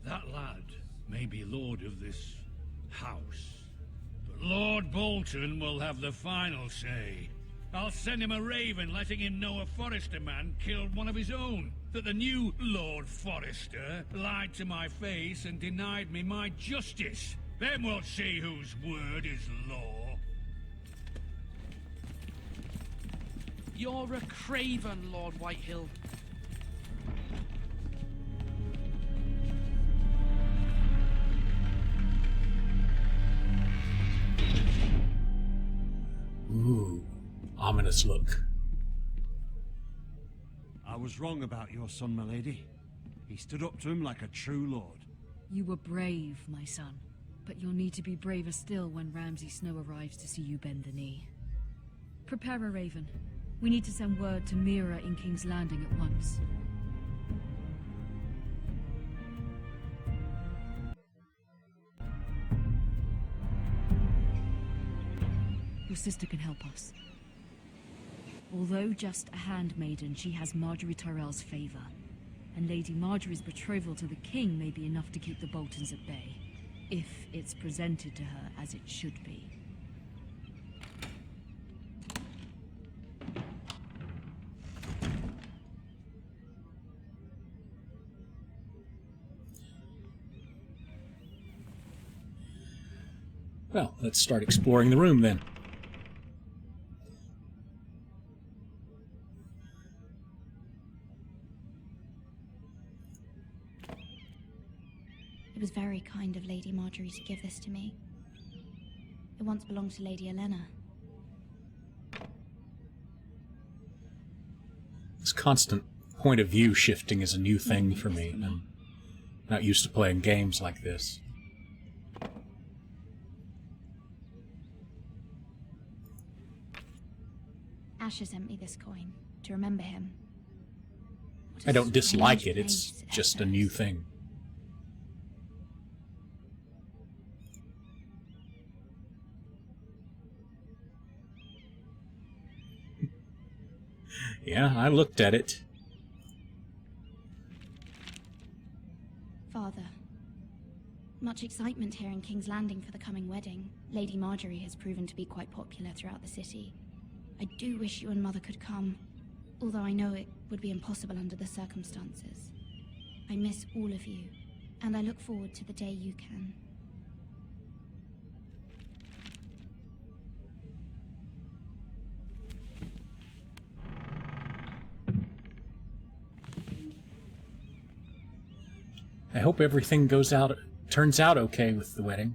S11: That lad may be lord of this house, but Lord Bolton will have the final say. I'll send him a raven letting him know a Forrester man killed one of his own. That the new Lord Forrester lied to my face and denied me my justice. Then we'll see whose word is law.
S3: You're a craven, Lord Whitehill.
S1: Ooh, ominous look.
S9: I was wrong about your son, my lady. He stood up to him like a true lord.
S8: You were brave, my son. But you'll need to be braver still when Ramsay Snow arrives to see you bend the knee. Prepare a raven. We need to send word to Mira in King's Landing at once. Your sister can help us. Although just a handmaiden, she has Marjorie Tyrell's favor. And Lady Marjorie's betrothal to the king may be enough to keep the Boltons at bay. If it's presented to her as it should be.
S1: Well, let's start exploring the room then.
S12: It was very kind of Lady Marjorie to give this to me. It once belonged to Lady Elena.
S1: This constant point of view shifting is a new thing for me. I'm not used to playing games like this.
S12: Asher sent me this coin to remember him.
S1: I don't dislike it, it's just a new thing. Yeah, I looked at it.
S12: Father, much excitement here in King's Landing for the coming wedding. Lady Marjorie has proven to be quite popular throughout the city. I do wish you and Mother could come. Although I know it would be impossible under the circumstances. I miss all of you, and I look forward to the day you can.
S1: I hope everything turns out okay with the wedding.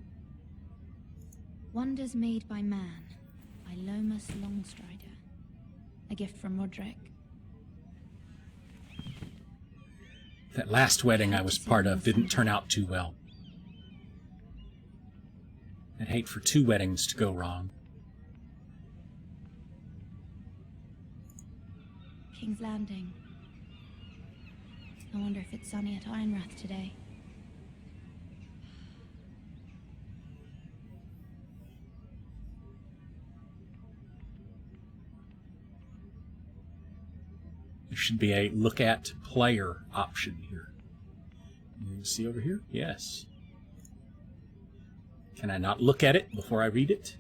S12: Wonders Made by Man by Lomas Longstrider. A gift from Roderick.
S1: That last wedding I was part of didn't turn out too well. I'd hate for 2 weddings to go wrong.
S12: King's Landing. I wonder if it's sunny at Ironrath today.
S1: There should be a look at player option here. You see over here? Yes. Can I not look at it before I read it?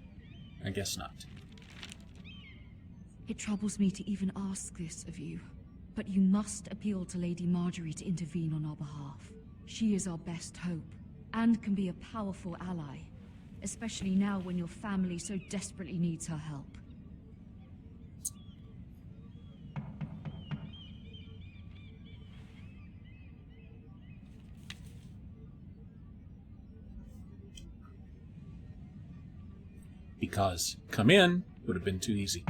S1: I guess not.
S8: It troubles me to even ask this of you, but you must appeal to Lady Marjorie to intervene on our behalf. She is our best hope, and can be a powerful ally, especially now when your family so desperately needs her help.
S1: Because come in would have been too easy.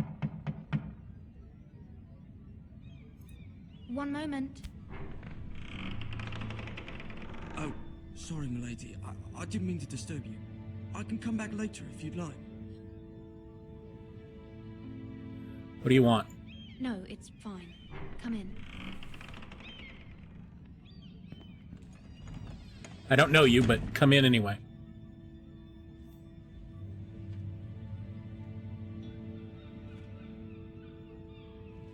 S12: One moment.
S3: Oh, sorry, milady. I didn't mean to disturb you. I can come back later if you'd like.
S1: What do you want?
S12: No, it's fine. Come in.
S1: I don't know you, but come in anyway.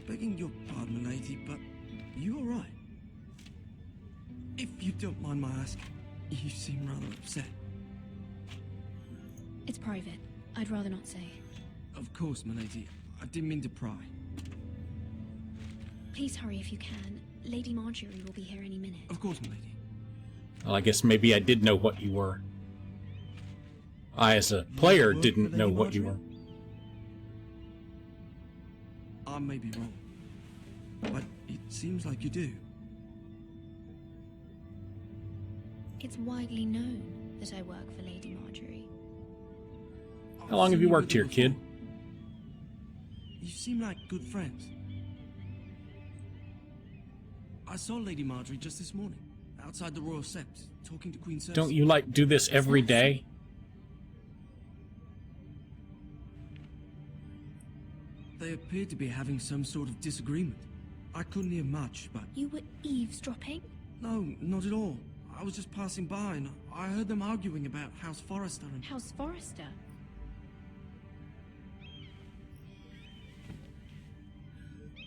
S3: Begging your pardon, milady, but you all right? If you don't mind my asking, you seem rather upset.
S12: It's private. I'd rather not say.
S3: Of course, milady. I didn't mean to pry.
S12: Please hurry if you can. Lady Marjorie will be here any minute.
S3: Of course, milady.
S1: Well, I guess maybe I did know what you were. I, as a player, didn't know what you were.
S3: I may be wrong, but it seems like you do.
S12: It's widely known that I work for Lady Marjorie.
S1: How long have you worked here, kid?
S3: You seem like good friends. I saw Lady Marjorie just this morning, outside the Royal Sept, talking to Queen Cersei.
S1: Don't you, like, do this every day?
S3: They appeared to be having some sort of disagreement. I couldn't hear much, but...
S12: You were eavesdropping?
S3: No, not at all. I was just passing by and I heard them arguing about House Forrester and...
S12: House Forrester?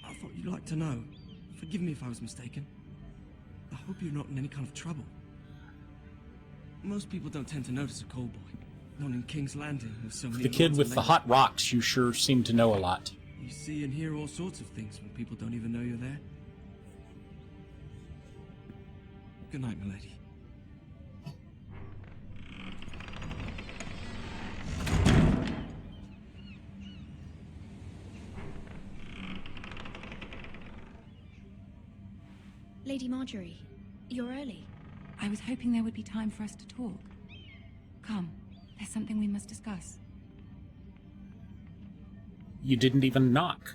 S3: I thought you'd like to know. Forgive me if I was mistaken. I hope you're not in any kind of trouble. Most people don't tend to notice a call boy. Not in King's Landing with so many...
S1: The kid with the hot rocks, you sure seem to know a lot.
S3: You see and hear all sorts of things when people don't even know you're there. Good night, milady.
S12: Lady Marjorie, you're early.
S13: I was hoping there would be time for us to talk. Come, there's something we must discuss.
S1: You didn't even knock.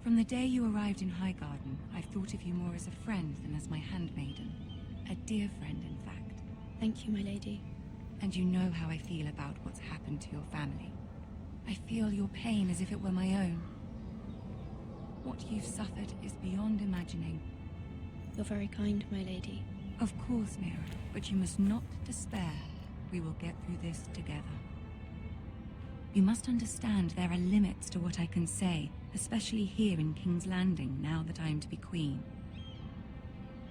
S13: From the day you arrived in Highgarden, I've thought of you more as a friend than as my handmaiden. A dear friend, in fact.
S12: Thank you, my lady.
S13: And you know how I feel about what's happened to your family. I feel your pain as if it were my own. What you've suffered is beyond imagining.
S12: You're very kind, my lady.
S13: Of course, Mira, but you must not despair. We will get through this together. You must understand there are limits to what I can say, especially here in King's Landing, now that I am to be queen.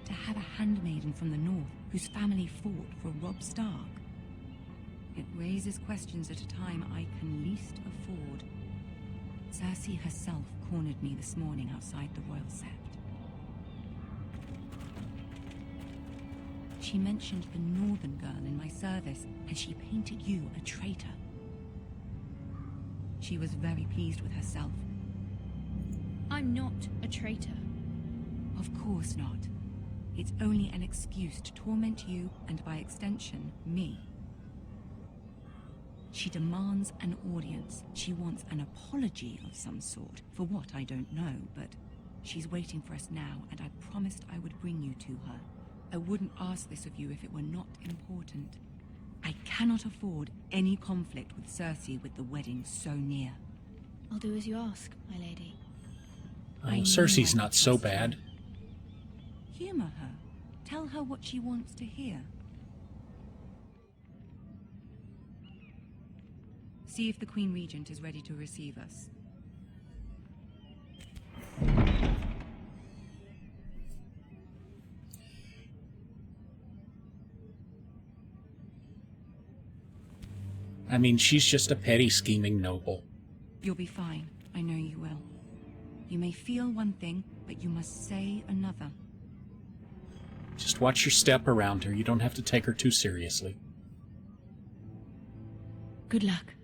S13: To have a handmaiden from the north, whose family fought for Robb Stark. It raises questions at a time I can least afford. Cersei herself cornered me this morning outside the Royal Sept. She mentioned the Northern girl in my service, and she painted you a traitor. She was very pleased with herself.
S5: I'm not a traitor.
S13: Of course not. It's only an excuse to torment you, and by extension, me. She demands an audience. She wants an apology of some sort. For what, I don't know, but she's waiting for us now, and I promised I would bring you to her. I wouldn't ask this of you if it were not important. I cannot afford any conflict with Cersei with the wedding so near.
S12: I'll do as you ask, my lady.
S1: Oh, Cersei's not so bad.
S13: Humor her. Tell her what she wants to hear. See if the Queen Regent is ready to receive us.
S1: I mean, she's just a petty, scheming noble.
S13: You'll be fine. I know you will. You may feel one thing, but you must say another.
S1: Just watch your step around her. You don't have to take her too seriously.
S8: Good luck.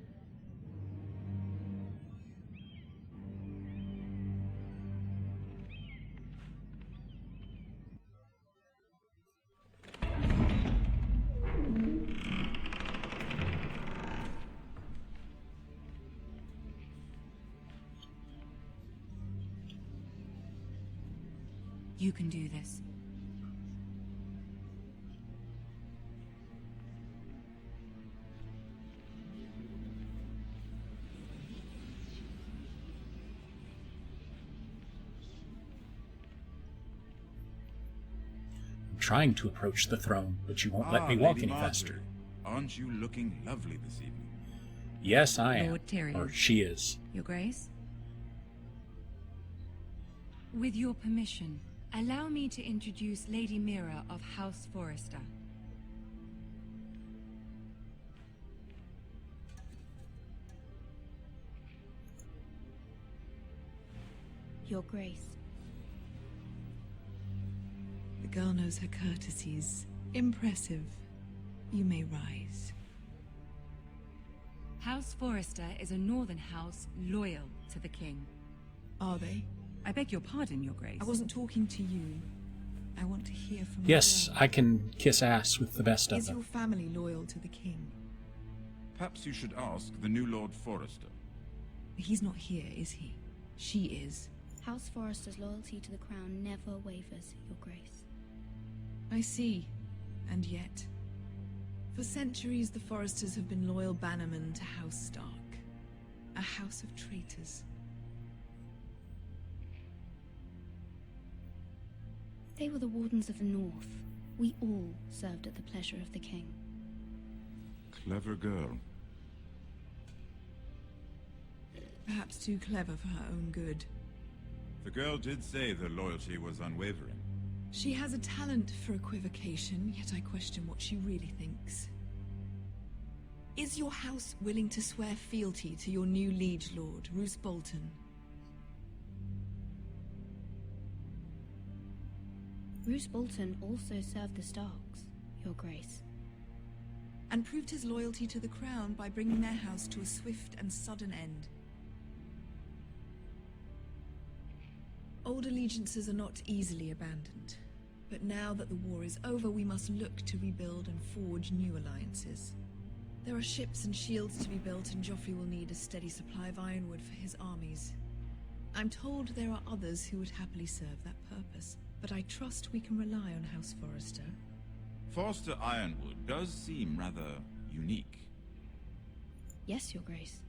S13: You can do this.
S1: I'm trying to approach the throne, but you won't let me walk
S14: Lady
S1: any faster.
S14: Marjorie, aren't you looking lovely this evening?
S1: Yes, I am.
S13: Lord Tyrion.
S1: Or she is.
S13: Your Grace? With your permission, allow me to introduce Lady Mira of House Forrester.
S12: Your Grace.
S15: The girl knows her courtesies. Impressive. You may rise.
S13: House Forrester is a northern house loyal to the king.
S15: Are they?
S13: I beg your pardon, Your Grace.
S15: I wasn't talking to you. I want to hear from
S1: Yes,
S15: you.
S1: I can kiss ass with the best of
S15: Is
S1: them.
S15: your family loyal to the king?
S14: Perhaps you should ask the new Lord Forrester.
S15: He's not here, is he? She is.
S12: House Forrester's loyalty to the crown never wavers, Your Grace.
S15: I see. And yet, for centuries the Forresters have been loyal bannermen to House Stark. A house of traitors.
S12: They were the Wardens of the North. We all served at the pleasure of the king.
S14: Clever girl.
S15: Perhaps too clever for her own good.
S14: The girl did say their loyalty was unwavering.
S15: She has a talent for equivocation, yet I question what she really thinks. Is your house willing to swear fealty to your new liege lord, Roose Bolton?
S12: Roose Bolton also served the Starks, Your Grace.
S15: And proved his loyalty to the crown by bringing their house to a swift and sudden end. Old allegiances are not easily abandoned. But now that the war is over, we must look to rebuild and forge new alliances. There are ships and shields to be built, and Joffrey will need a steady supply of ironwood for his armies. I'm told there are others who would happily serve that purpose, but I trust we can rely on House Forrester.
S14: Forster Ironwood does seem rather unique.
S12: Yes, Your Grace.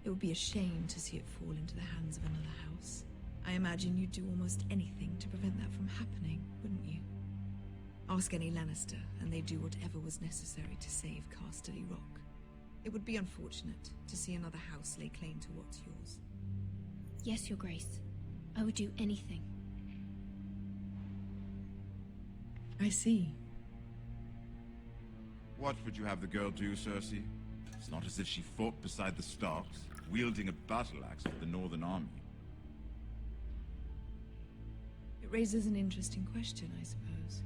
S15: It would be a shame to see it fall into the hands of another house. I imagine you'd do almost anything to prevent that from happening, wouldn't you? Ask any Lannister, and they'd do whatever was necessary to save Casterly Rock. It would be unfortunate to see another house lay claim to what's yours.
S12: Yes, Your Grace. I would do anything.
S15: I see.
S14: What would you have the girl do, Cersei? It's not as if she fought beside the Starks. wielding a battle axe for the Northern Army.
S15: It raises an interesting question, I suppose.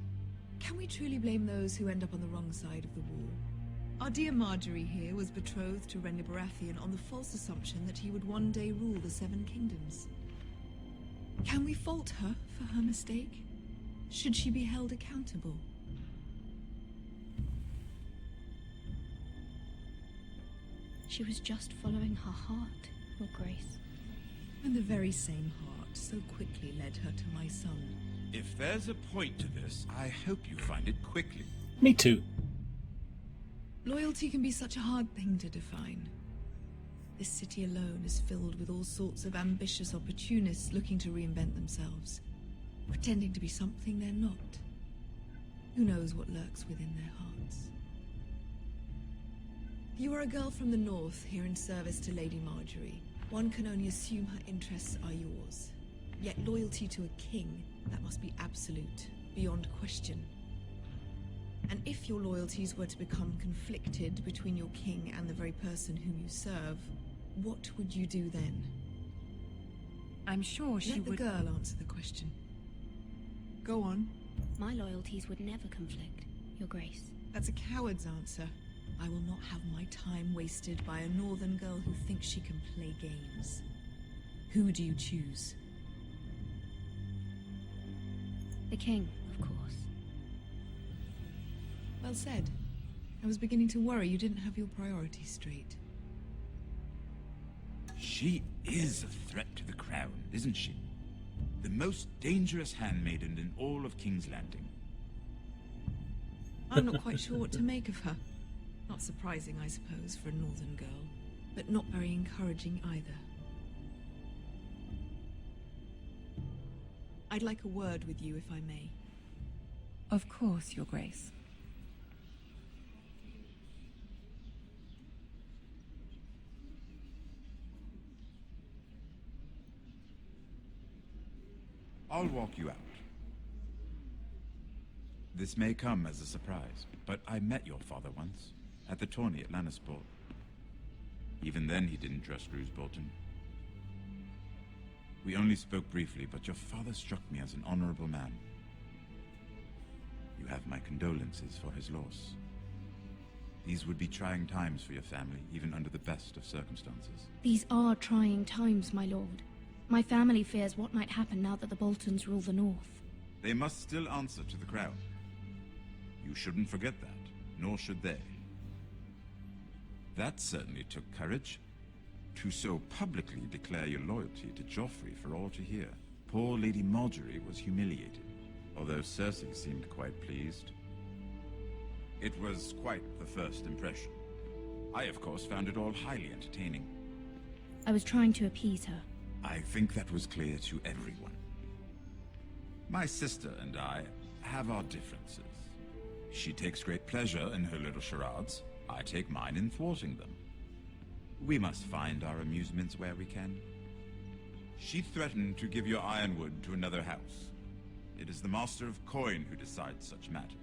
S15: Can we truly blame those who end up on the wrong side of the war? Our dear Marjorie here was betrothed to Renly Baratheon on the false assumption that he would one day rule the Seven Kingdoms. Can we fault her for her mistake? Should she be held accountable?
S12: She was just following her heart, Your Grace.
S15: And the very same heart so quickly led her to my son.
S14: If there's a point to this, I hope you find it quickly.
S1: Me too.
S15: Loyalty can be such a hard thing to define. This city alone is filled with all sorts of ambitious opportunists looking to reinvent themselves, pretending to be something they're not. Who knows what lurks within their hearts? You are a girl from the north, here in service to Lady Marjorie. One can only assume her interests are yours. Yet loyalty to a king, that must be absolute, beyond question. And if your loyalties were to become conflicted between your king and the very person whom you serve, what would you do then?
S13: I'm sure she
S15: would... Let the girl answer the question. Go on.
S12: My loyalties would never conflict, Your Grace.
S15: That's a coward's answer. I will not have my time wasted by a northern girl who thinks she can play games. Who do you choose?
S12: The king, of course.
S15: Well said. I was beginning to worry you didn't have your priorities straight.
S14: She is a threat to the crown, isn't she? The most dangerous handmaiden in all of King's Landing.
S15: I'm not quite sure what to make of her. Not surprising, I suppose, for a northern girl, but not very encouraging either. I'd like a word with you, if I may.
S13: Of course, Your Grace.
S14: I'll walk you out. This may come as a surprise, but I met your father once, at the tourney at Lannisport. Even then he didn't trust Roose Bolton. We only spoke briefly, but your father struck me as an honorable man. You have my condolences for his loss. These would be trying times for your family, even under the best of circumstances.
S12: These are trying times, my lord. My family fears what might happen now that the Boltons rule the North.
S14: They must still answer to the crown. You shouldn't forget that, nor should they. That certainly took courage. To so publicly declare your loyalty to Joffrey for all to hear. Poor Lady Marjorie was humiliated, although Cersei seemed quite pleased. It was quite the first impression. I, of course, found it all highly entertaining.
S12: I was trying to appease her.
S14: I think that was clear to everyone. My sister and I have our differences. She takes great pleasure in her little charades. I take mine in thwarting them. We must find our amusements where we can. She threatened to give your ironwood to another house. It is the Master of Coin who decides such matters.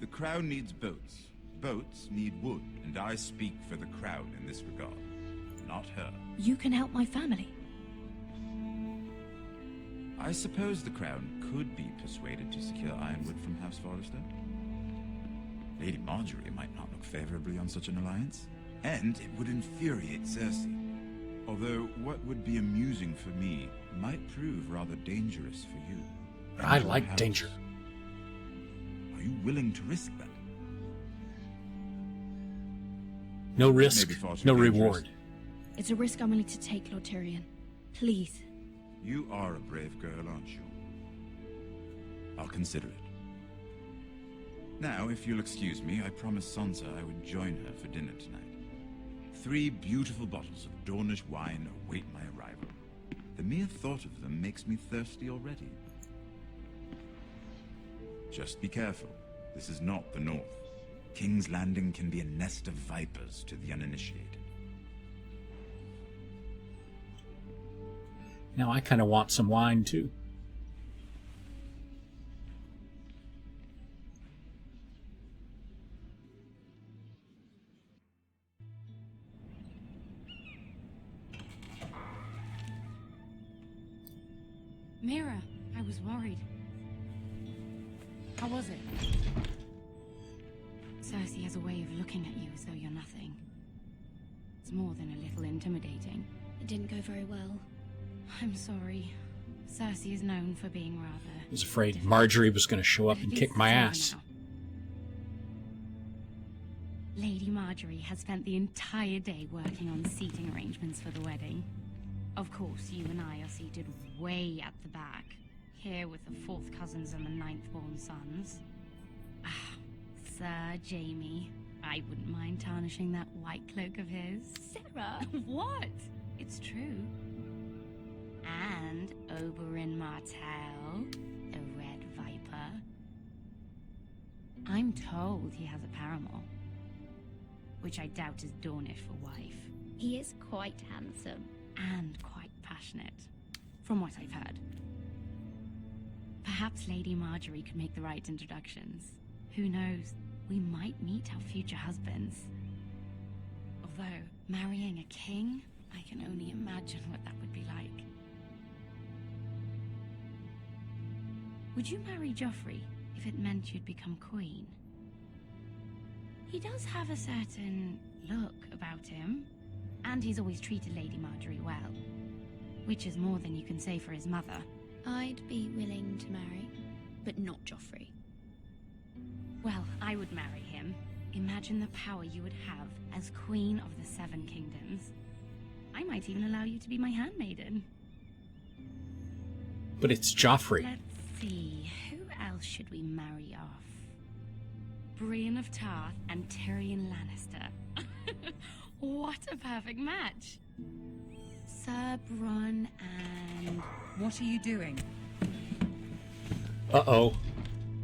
S14: The crown needs boats. Boats need wood, and I speak for the crown in this regard, not her.
S12: You can help my family.
S14: I suppose the crown could be persuaded to secure ironwood from House Forrester. Lady Marjorie might not look favorably on such an alliance, and it would infuriate Cersei. Although what would be amusing for me might prove rather dangerous for you.
S1: I like danger.
S14: Are you willing to risk that?
S1: No risk, no reward.
S12: It's a risk I'm willing to take, Lord Tyrion. Please.
S14: You are a brave girl, aren't you? I'll consider it. Now, if you'll excuse me, I promised Sansa I would join her for dinner tonight. 3 beautiful bottles of Dornish wine await my arrival. The mere thought of them makes me thirsty already. Just be careful. This is not the North. King's Landing can be a nest of vipers to the uninitiated.
S1: Now I kind of want some wine too.
S8: Mira, I was worried. How was it? Cersei has a way of looking at you as though you're nothing. It's more than a little intimidating.
S12: It didn't go very well.
S8: I'm sorry. Cersei is known for being rather...
S1: I was afraid Marjorie was going to show up and kick my ass.
S8: Lady Marjorie has spent the entire day working on seating arrangements for the wedding. Of course, you and I are seated way at the back, here with the 4th cousins and the 9th-born sons. Ah, Sir Jaime. I wouldn't mind tarnishing that white cloak of his. Sarah! What? It's true. And Oberyn Martell, the Red Viper. I'm told he has a paramour, which I doubt is Dornish for wife.
S12: He is quite handsome.
S8: And quite passionate, from what I've heard. Perhaps Lady Marjorie could make the right introductions. Who knows, we might meet our future husbands. Although, marrying a king, I can only imagine what that would be like. Would you marry Joffrey if it meant you'd become queen? He does have a certain look about him, and he's always treated Lady Marjorie well, which is more than you can say for his mother.
S12: I'd be willing to marry, but not Joffrey.
S8: Well, I would marry him. Imagine the power you would have as Queen of the Seven Kingdoms. I might even allow you to be my handmaiden.
S1: But it's Joffrey.
S8: Let's see, who else should we marry off? Brienne of Tarth and Tyrion Lannister. What a perfect match! Sir Bronn and...
S13: What are you doing?
S1: Uh-oh.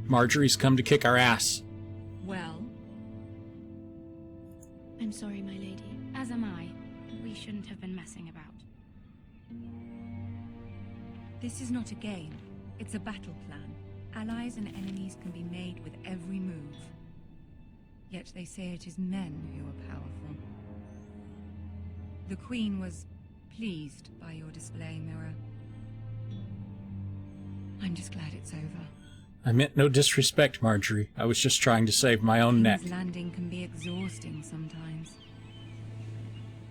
S1: Marjorie's come to kick our ass.
S8: Well?
S12: I'm sorry, my lady.
S8: As am I. We shouldn't have been messing about.
S13: This is not a game. It's a battle plan. Allies and enemies can be made with every move. Yet they say it is men who are powerful. The Queen was pleased by your display, Mira. I'm just glad it's over.
S1: I meant no disrespect, Marjorie. I was just trying to save my own neck.
S13: King's Landing can be exhausting sometimes.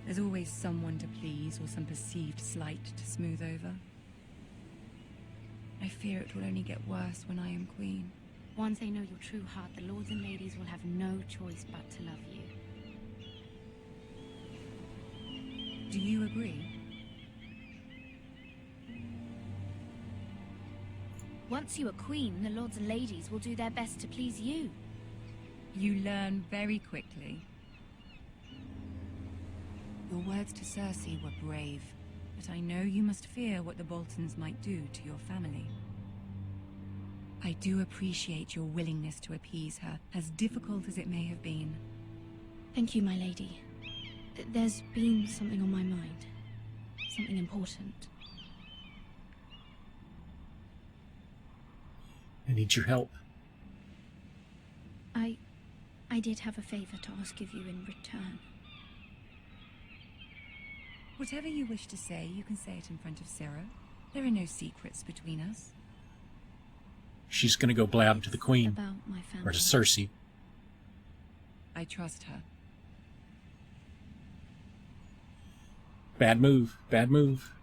S13: There's always someone to please or some perceived slight to smooth over. I fear it will only get worse when I am queen.
S8: Once they know your true heart, the lords and ladies will have no choice but to love you.
S13: Do you agree?
S12: Once you are queen, the lords and ladies will do their best to please you.
S13: You learn very quickly. Your words to Cersei were brave, but I know you must fear what the Boltons might do to your family. I do appreciate your willingness to appease her, as difficult as it may have been.
S12: Thank you, my lady. There's been something on my mind. Something important.
S1: I need your help.
S12: I did have a favor to ask of you in return.
S13: Whatever you wish to say, you can say it in front of Sarah. There are no secrets between us.
S1: She's gonna go blab to the Queen.
S12: About my family.
S1: Or to Cersei.
S13: I trust her.
S1: Bad move. Bad move.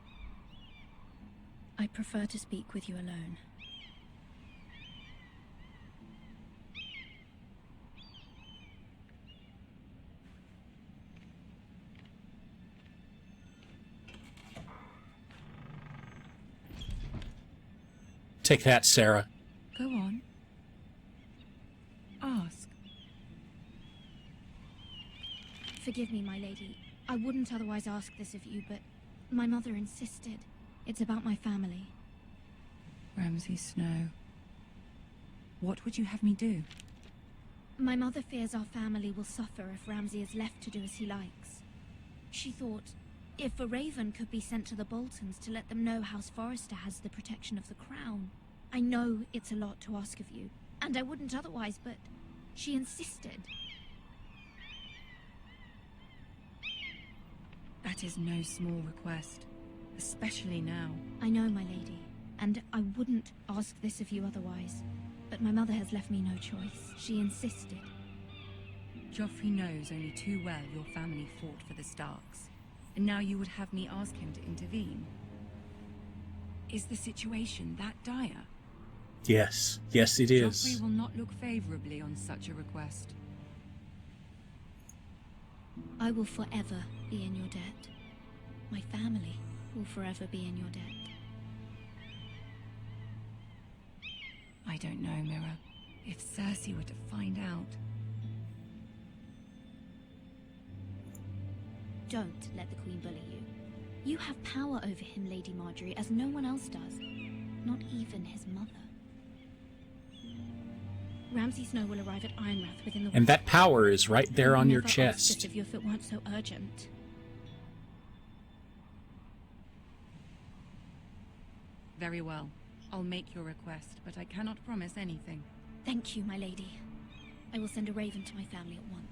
S12: I prefer to speak with you alone.
S1: Take that, Sarah.
S13: Go on. Ask.
S12: Forgive me, my lady. I wouldn't otherwise ask this of you, but my mother insisted. It's about my family.
S13: Ramsay Snow. What would you have me do?
S12: My mother fears our family will suffer if Ramsay is left to do as he likes. She thought, if a raven could be sent to the Boltons to let them know House Forrester has the protection of the crown. I know it's a lot to ask of you, and I wouldn't otherwise, but she insisted.
S13: That is no small request, especially now.
S12: I know, my lady. And I wouldn't ask this of you otherwise, but my mother has left me no choice. She insisted.
S13: Joffrey knows only too well your family fought for the Starks, and now you would have me ask him to intervene. Is the situation that dire?
S1: Yes. Yes, it is.
S13: Joffrey will not look favorably on such a request.
S12: I will forever be in your debt. My family will forever be in your debt.
S13: I don't know, Mira. If Cersei were to find out...
S12: Don't let the Queen bully you. You have power over him, Lady Marjorie, as no one else does. Not even his mother. Ramsay Snow will arrive at Ironrath within the week.
S1: And that power is right there on your
S12: Never asked
S1: chest.
S12: this of you if it weren't so urgent.
S13: Very well. I'll make your request, but I cannot promise anything.
S12: Thank you, my lady. I will send a raven to my family at once.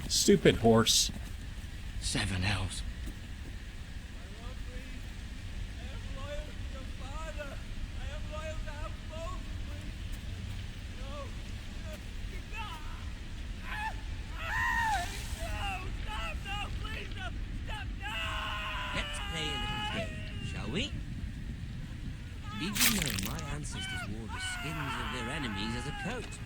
S1: Stupid horse.
S3: 7 elves.
S6: Let's play a little game, shall we? Did you know my ancestors wore the skins of their enemies as a coat?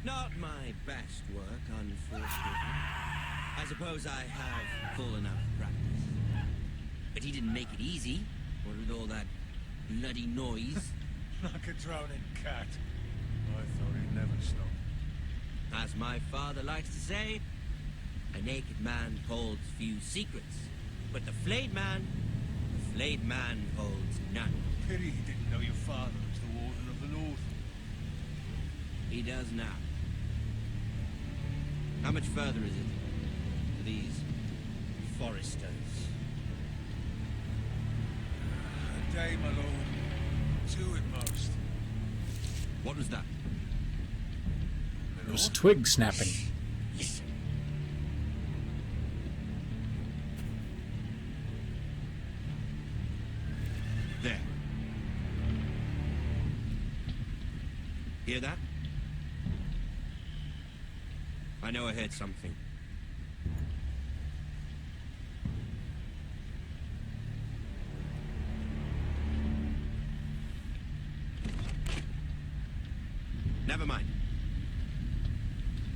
S6: Not my best work, unfortunately. I suppose I have full enough practice. But he didn't make it easy, what with all that bloody noise.
S2: Like a drowning cat. I thought he'd never stop.
S6: As my father likes to say, a naked man holds few secrets, but the flayed man holds none.
S2: Pity he didn't know your father was the Warden of the North.
S6: He does now. How much further is it to these foresters?
S2: A day, my lord. 2 at most.
S6: What was that?
S1: It was twig snapping.
S6: Listen. There. Hear that? I know I heard something. Never mind.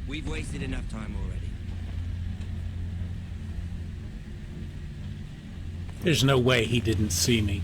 S6: We've wasted enough time already.
S1: There's no way he didn't see me.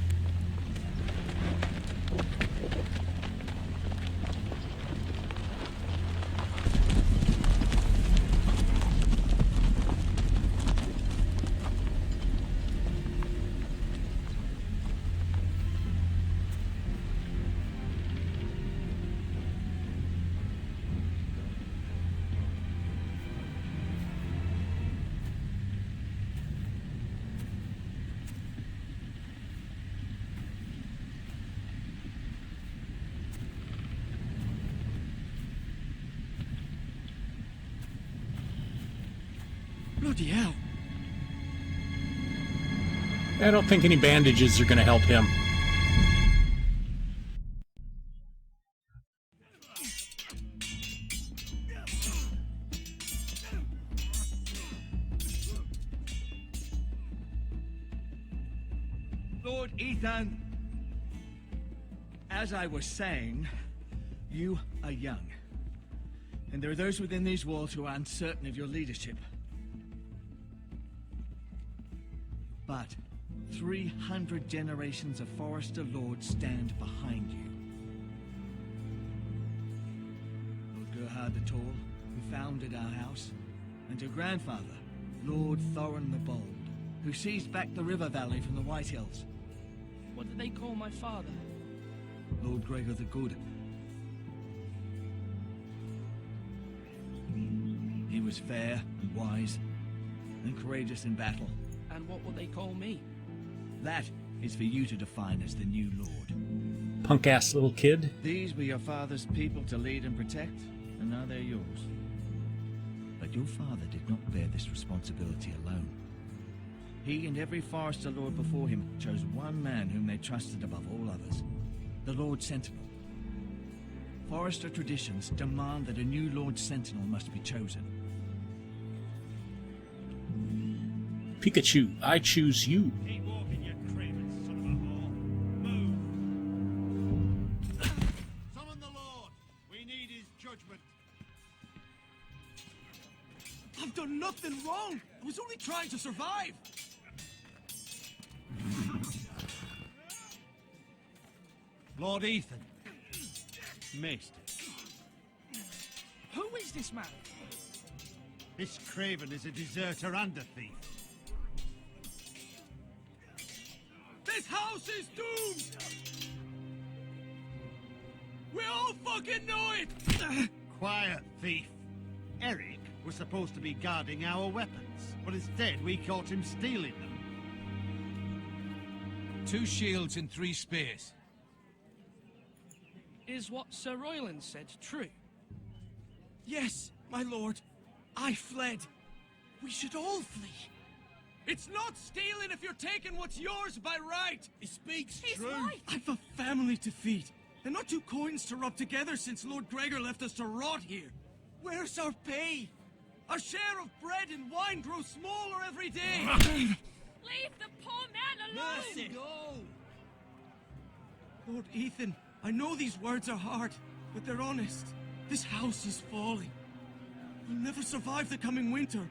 S3: Bloody hell.
S1: I don't think any bandages are going to help him.
S3: Lord Ethan, as I was saying, you are young. And there are those within these walls who are uncertain of your leadership. But 300 generations of Forester Lords stand behind you.
S6: Eobard the Tall, who founded our house, and your grandfather, Lord Thorin the Bold, who seized back the river valley from the White Hills.
S3: What did they call my father?
S6: Lord Gregor the Good. He was fair and wise and courageous in battle.
S3: And what will they call me?
S6: That is for you to define as the new lord.
S1: Punk ass little kid.
S6: These were your father's people to lead and protect, and now they're yours. But your father did not bear this responsibility alone. He and every Forester Lord before him chose one man whom they trusted above all others, the Lord Sentinel. Forester traditions demand that a new Lord Sentinel must be chosen.
S1: Pikachu, I choose you.
S9: Keep walking, you craven son of a whore. Move! Summon the Lord! We need his judgment.
S6: I've done nothing wrong! I was only trying to survive!
S9: Lord Ethan. Maester.
S3: Who is this man?
S9: This craven is a deserter and a thief.
S6: This house is doomed! We all fucking know it!
S9: Quiet, thief. Eric was supposed to be guarding our weapons, but instead we caught him stealing them.
S6: 2 shields and 3 spears.
S3: Is what Sir Royland said true?
S6: Yes, my lord. I fled. We should all flee. It's not stealing if you're taking what's yours by right. He speaks true. Right. I've a family to feed, and not 2 coins to rub together since Lord Gregor left us to rot here. Where's our pay? Our share of bread and wine grows smaller every day.
S12: Leave the poor man alone!
S6: Mercy. Go. Lord Ethan, I know these words are hard, but they're honest. This house is falling. We'll never survive the coming winter.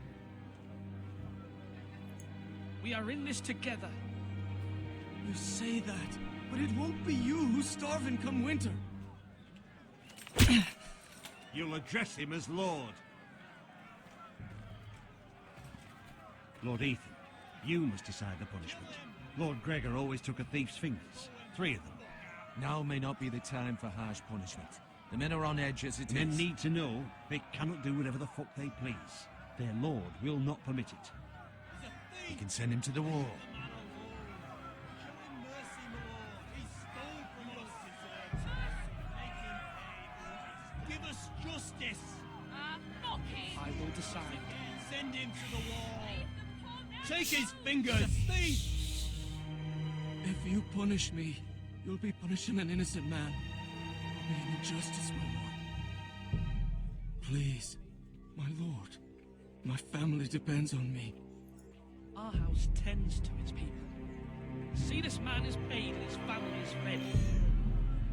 S3: We are in this together.
S6: You say that, but it won't be you who's starving come winter.
S9: You'll address him as Lord. Lord Ethan, you must decide the punishment. Lord Gregor always took a thief's fingers. 3 of them.
S6: Now may not be the time for harsh punishment. The men are on edge as it is.
S9: Men need to know they cannot do whatever the fuck they please. Their lord will not permit it.
S6: You can send him to the wall.
S9: Give us justice!
S12: Fuck him!
S3: I will decide.
S9: Send him to the wall!
S6: Take his fingers! If you punish me, you'll be punishing an innocent man. Be an injustice, my lord. Please, my lord. My family depends on me.
S3: Our house tends to its people. See, this man is paid and his family is fed.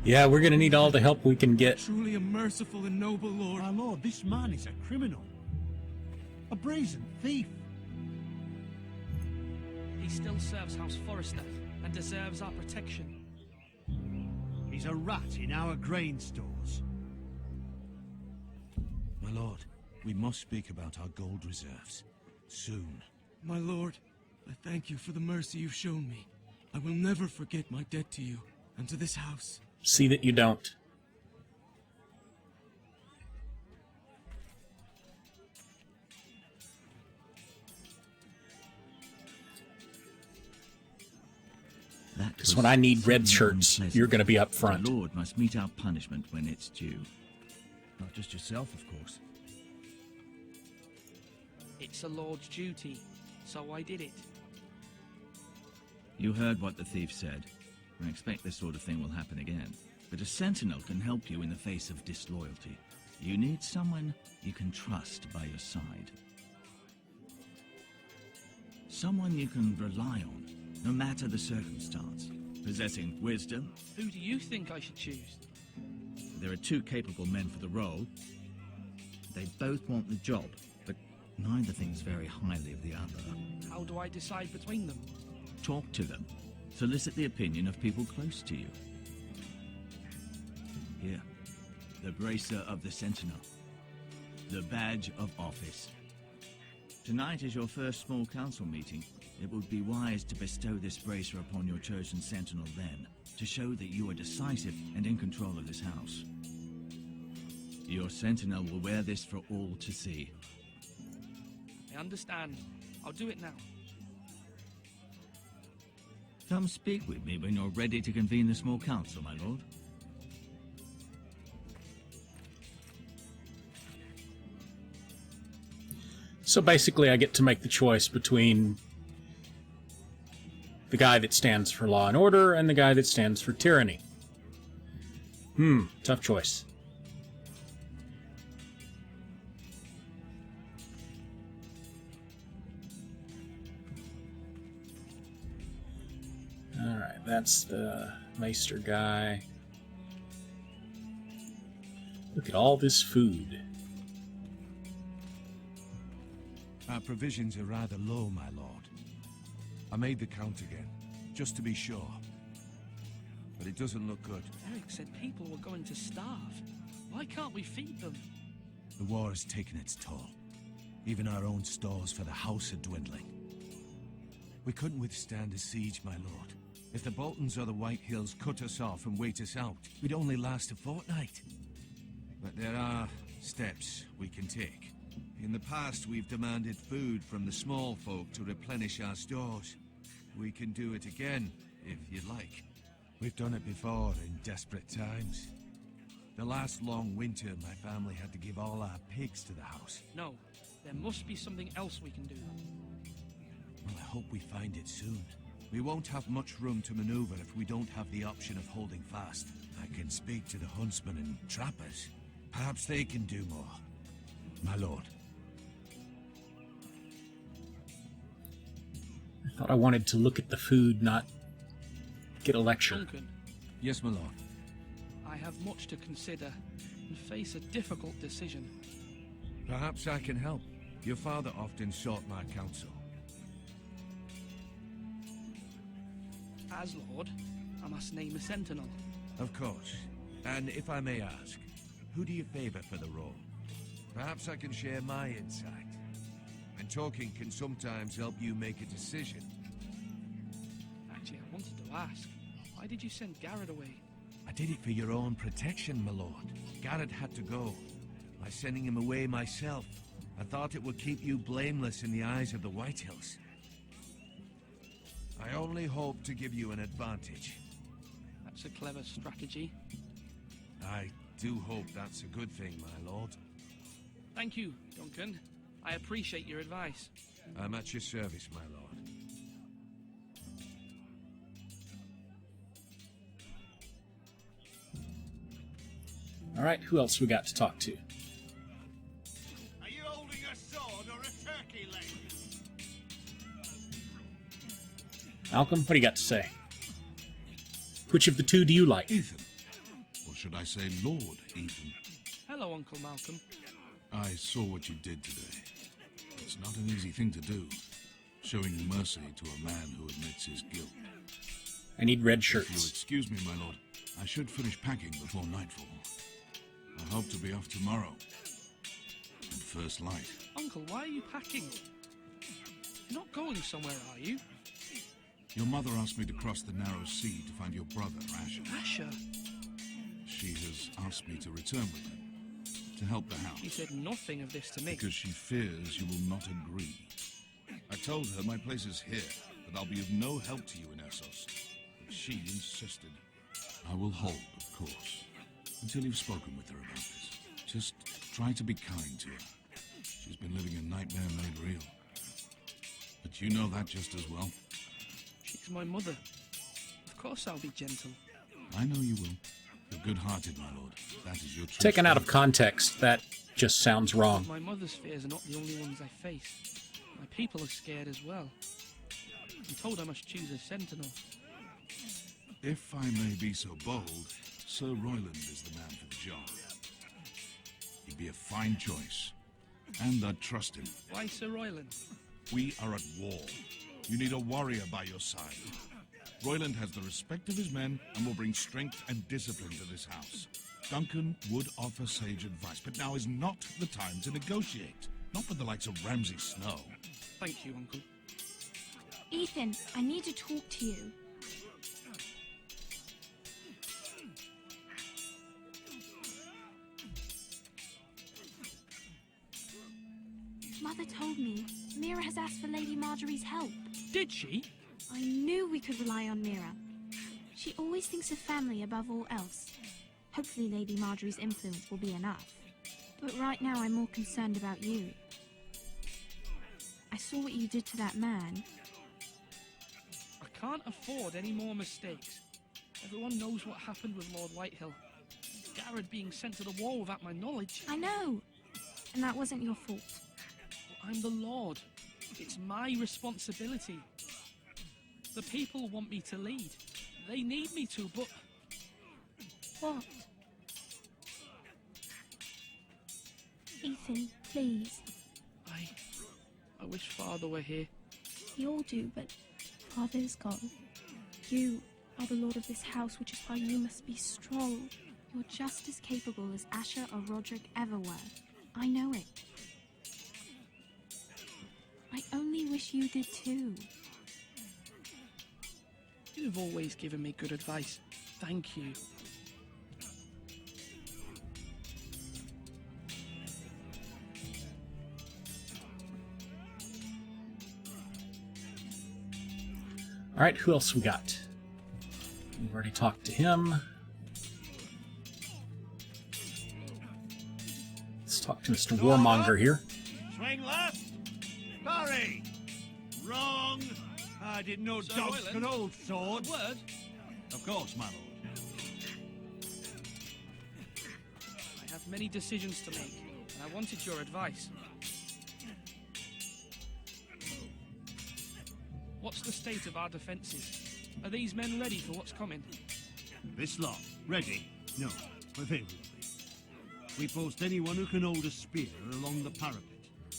S1: Yeah, we're gonna need all the help we can get.
S6: Truly a merciful and noble lord.
S9: My lord, this man is a criminal. A brazen thief.
S3: He still serves House Forrester and deserves our protection.
S9: He's a rat in our grain stores.
S2: My lord, we must speak about our gold reserves. Soon.
S6: My lord, I thank you for the mercy you've shown me. I will never forget my debt to you and to this house.
S1: See that you don't. Because when I need red shirts, you're going to be up front.
S6: The Lord must mete out punishment when it's due. Not just yourself, of course.
S3: It's a lord's duty, so I did it.
S6: You heard what the thief said. I expect this sort of thing will happen again. But a sentinel can help you in the face of disloyalty. You need someone you can trust by your side. Someone you can rely on, no matter the circumstance. Possessing wisdom.
S3: Who do you think I should choose?
S6: There are 2 capable men for the role. They both want the job, but neither thinks very highly of the other.
S3: How do I decide between them?
S6: Talk to them. Solicit the opinion of people close to you. Here, the Bracer of the Sentinel. The badge of office. Tonight is your first small council meeting. It would be wise to bestow this bracer upon your chosen sentinel then, to show that you are decisive and in control of this house. Your sentinel will wear this for all to see.
S3: I understand. I'll do it now.
S6: Come speak with me when you're ready to convene the small council, my lord.
S1: So basically, I get to make the choice between the guy that stands for law and order and the guy that stands for tyranny. Tough choice. Alright, that's the Maester guy. Look at all this food.
S2: Our provisions are rather low, my lord. I made the count again, just to be sure. But it doesn't look good.
S3: Eric said people were going to starve. Why can't we feed them?
S2: The war has taken its toll. Even our own stores for the house are dwindling. We couldn't withstand a siege, my lord. If the Boltons or the White Hills cut us off and wait us out, we'd only last a fortnight. But there are steps we can take. In the past, we've demanded food from the small folk to replenish our stores. We can do it again, if you'd like. We've done it before in desperate times. The last long winter, my family had to give all our pigs to the house.
S3: No, there must be something else we can do.
S2: Well, I hope we find it soon. We won't have much room to maneuver if we don't have the option of holding fast. I can speak to the huntsmen and trappers. Perhaps they can do more. My lord.
S1: I thought I wanted to look at the food, not get a lecture.
S3: Duncan,
S2: Yes, my lord.
S3: I have much to consider and face a difficult decision.
S2: Perhaps I can help. Your father often sought my counsel.
S3: As Lord, I must name a sentinel.
S2: Of course. And if I may ask, who do you favor for the role? Perhaps I can share my insight. And talking can sometimes help you make a decision.
S3: Actually, I wanted to ask, why did you send Garrett away?
S2: I did it for your own protection, my lord. Garrett had to go. By sending him away myself, I thought it would keep you blameless in the eyes of the White Hills. I only hope to give you an advantage.
S3: That's a clever strategy.
S2: I do hope that's a good thing, my lord.
S3: Thank you, Duncan. I appreciate your advice.
S2: I'm at your service, my lord.
S1: Alright, who else we got to talk to?
S11: Are you holding a sword or a turkey leg?
S1: Malcolm, what do you got to say? Which of the two do you like?
S16: Ethan. Or should I say Lord Ethan?
S3: Hello, Uncle Malcolm.
S16: I saw what you did today. It's not an easy thing to do, showing mercy to a man who admits his guilt.
S1: I need red
S16: If you'll
S1: shirts.
S16: excuse me, my lord, I should finish packing before nightfall. I hope to be off tomorrow. At first light.
S3: Uncle, why are you packing? You're not going somewhere, are you?
S16: Your mother asked me to cross the narrow sea to find your brother, Asher.
S3: Asher?
S16: She has asked me to return with him, to help the house.
S3: She said nothing of this to me.
S16: Because she fears you will not agree. I told her my place is here, that I'll be of no help to you in Essos. But she insisted. I will hold, of course, until you've spoken with her about this. Just try to be kind to her. She's been living a nightmare made real. But you know that just as well.
S3: She's my mother. Of course I'll be gentle.
S16: I know you will. You're good-hearted, my lord. That is your true
S1: Taken out of
S16: spirit.
S1: context, that just sounds wrong.
S3: My mother's fears are not the only ones I face. My people are scared as well. I'm told I must choose a sentinel.
S16: If I may be so bold, Sir Royland is the man for the job. He'd be a fine choice. And I'd trust him.
S3: Why Sir Royland?
S16: We are at war. You need a warrior by your side. Royland has the respect of his men and will bring strength and discipline to this house. Duncan would offer sage advice, but now is not the time to negotiate. Not with the likes of Ramsay Snow.
S3: Thank you, Uncle.
S5: Ethan, I need to talk to you. Mother told me Mira has asked for Lady Marjorie's help.
S3: Did she?
S5: I knew we could rely on Mira. She always thinks of family above all else. Hopefully Lady Marjorie's influence will be enough. But right now I'm more concerned about you. I saw what you did to that man.
S3: I can't afford any more mistakes. Everyone knows what happened with Lord Whitehill. Garrett being sent to the wall without my knowledge.
S5: I know. And that wasn't your fault.
S3: I'm the Lord. It's my responsibility. The people want me to lead. They need me to, but...
S5: What? Ethan, please.
S3: I wish Father were here.
S5: We all do, but Father's gone. You are the lord of this house, which is why you must be strong. You're just as capable as Asher or Roderick ever were. I know it. I only wish you did too.
S3: You've always given me good advice. Thank you.
S1: All right, who else we got? We've already talked to him. Let's talk to Mr. Warmonger here.
S9: Swing left. Parry. Wrong. I didn't know
S3: Sir
S9: dogs
S3: Royland,
S9: could hold swords.
S3: a word?
S9: Of course, my lord.
S3: I have many decisions to make, and I wanted your advice. What's the state of our defences? Are these men ready for what's coming?
S9: This lot, ready? No, but they will be. We post anyone who can hold a spear along the parapet,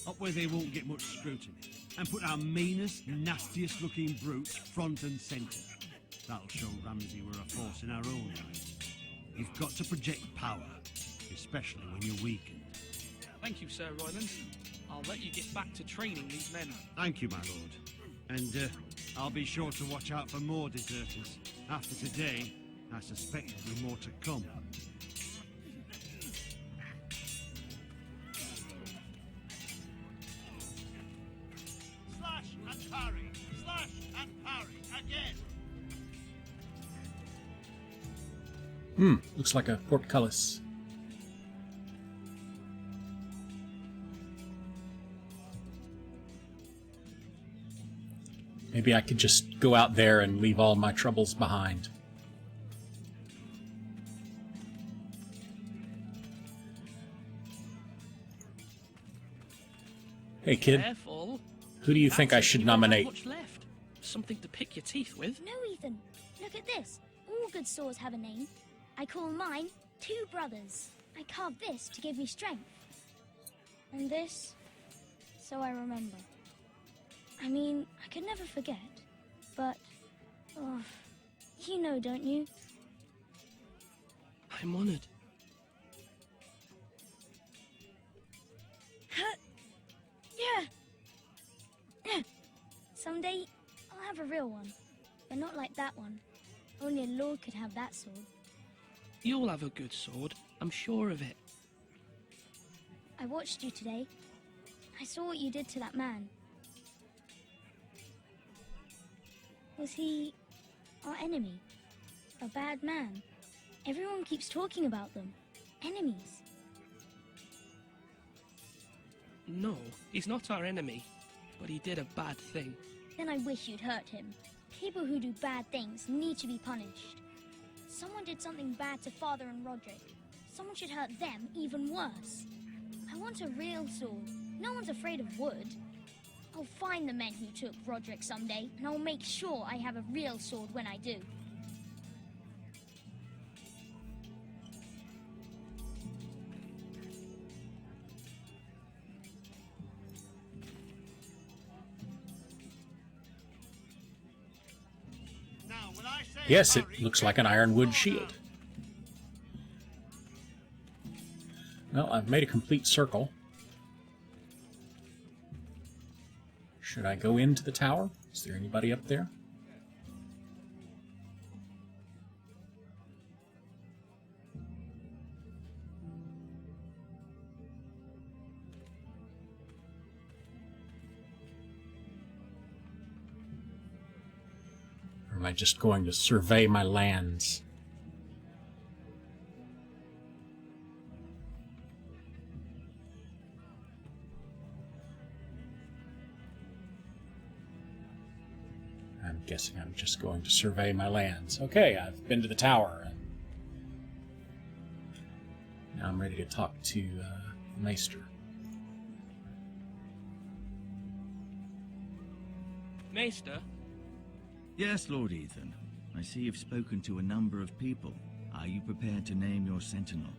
S9: up where they won't get much scrutiny, and put our meanest, nastiest looking brutes front and centre. That'll show Ramsay we're a force in our own right. You've got to project power, especially when you're weakened.
S3: Thank you, Sir Royland. I'll let you get back to training these men.
S9: Thank you, my lord. And I'll be sure to watch out for more deserters. After today, I suspect there'll be more to come.
S6: Slash and parry! Slash and parry! Again!
S1: Looks like a portcullis. Maybe I could just go out there and leave all my troubles behind. Hey, kid.
S3: Careful.
S1: Who do you think I should nominate?
S3: Much left. Something to pick your teeth with.
S10: No, Ethan. Look at this. All good swords have a name. I call mine Two Brothers. I carved this to give me strength. And this, so I remember. I mean, I could never forget. But, oh, you know, don't you?
S3: I'm honored.
S10: Yeah. Someday, I'll have a real one. But not like that one. Only a lord could have that sword.
S3: You'll have a good sword. I'm sure of it.
S10: I watched you today. I saw what you did to that man. Was he our enemy? A bad man? Everyone keeps talking about them. Enemies.
S3: No, he's not our enemy. But he did a bad thing.
S10: Then I wish you'd hurt him. People who do bad things need to be punished. Someone did something bad to Father and Roderick. Someone should hurt them even worse. I want a real sword. No one's afraid of wood. I'll find the men who took Roderick someday, and I'll make sure I have a real sword when I do.
S1: Yes, it looks like an ironwood shield. Well, I've made a complete circle. Should I go into the tower? Is there anybody up there? Or am I just going to survey my lands? I'm guessing I'm just going to survey my lands. Okay, I've been to the tower. And now I'm ready to talk to the Maester.
S3: Maester?
S6: Yes, Lord Ethan. I see you've spoken to a number of people. Are you prepared to name your sentinel?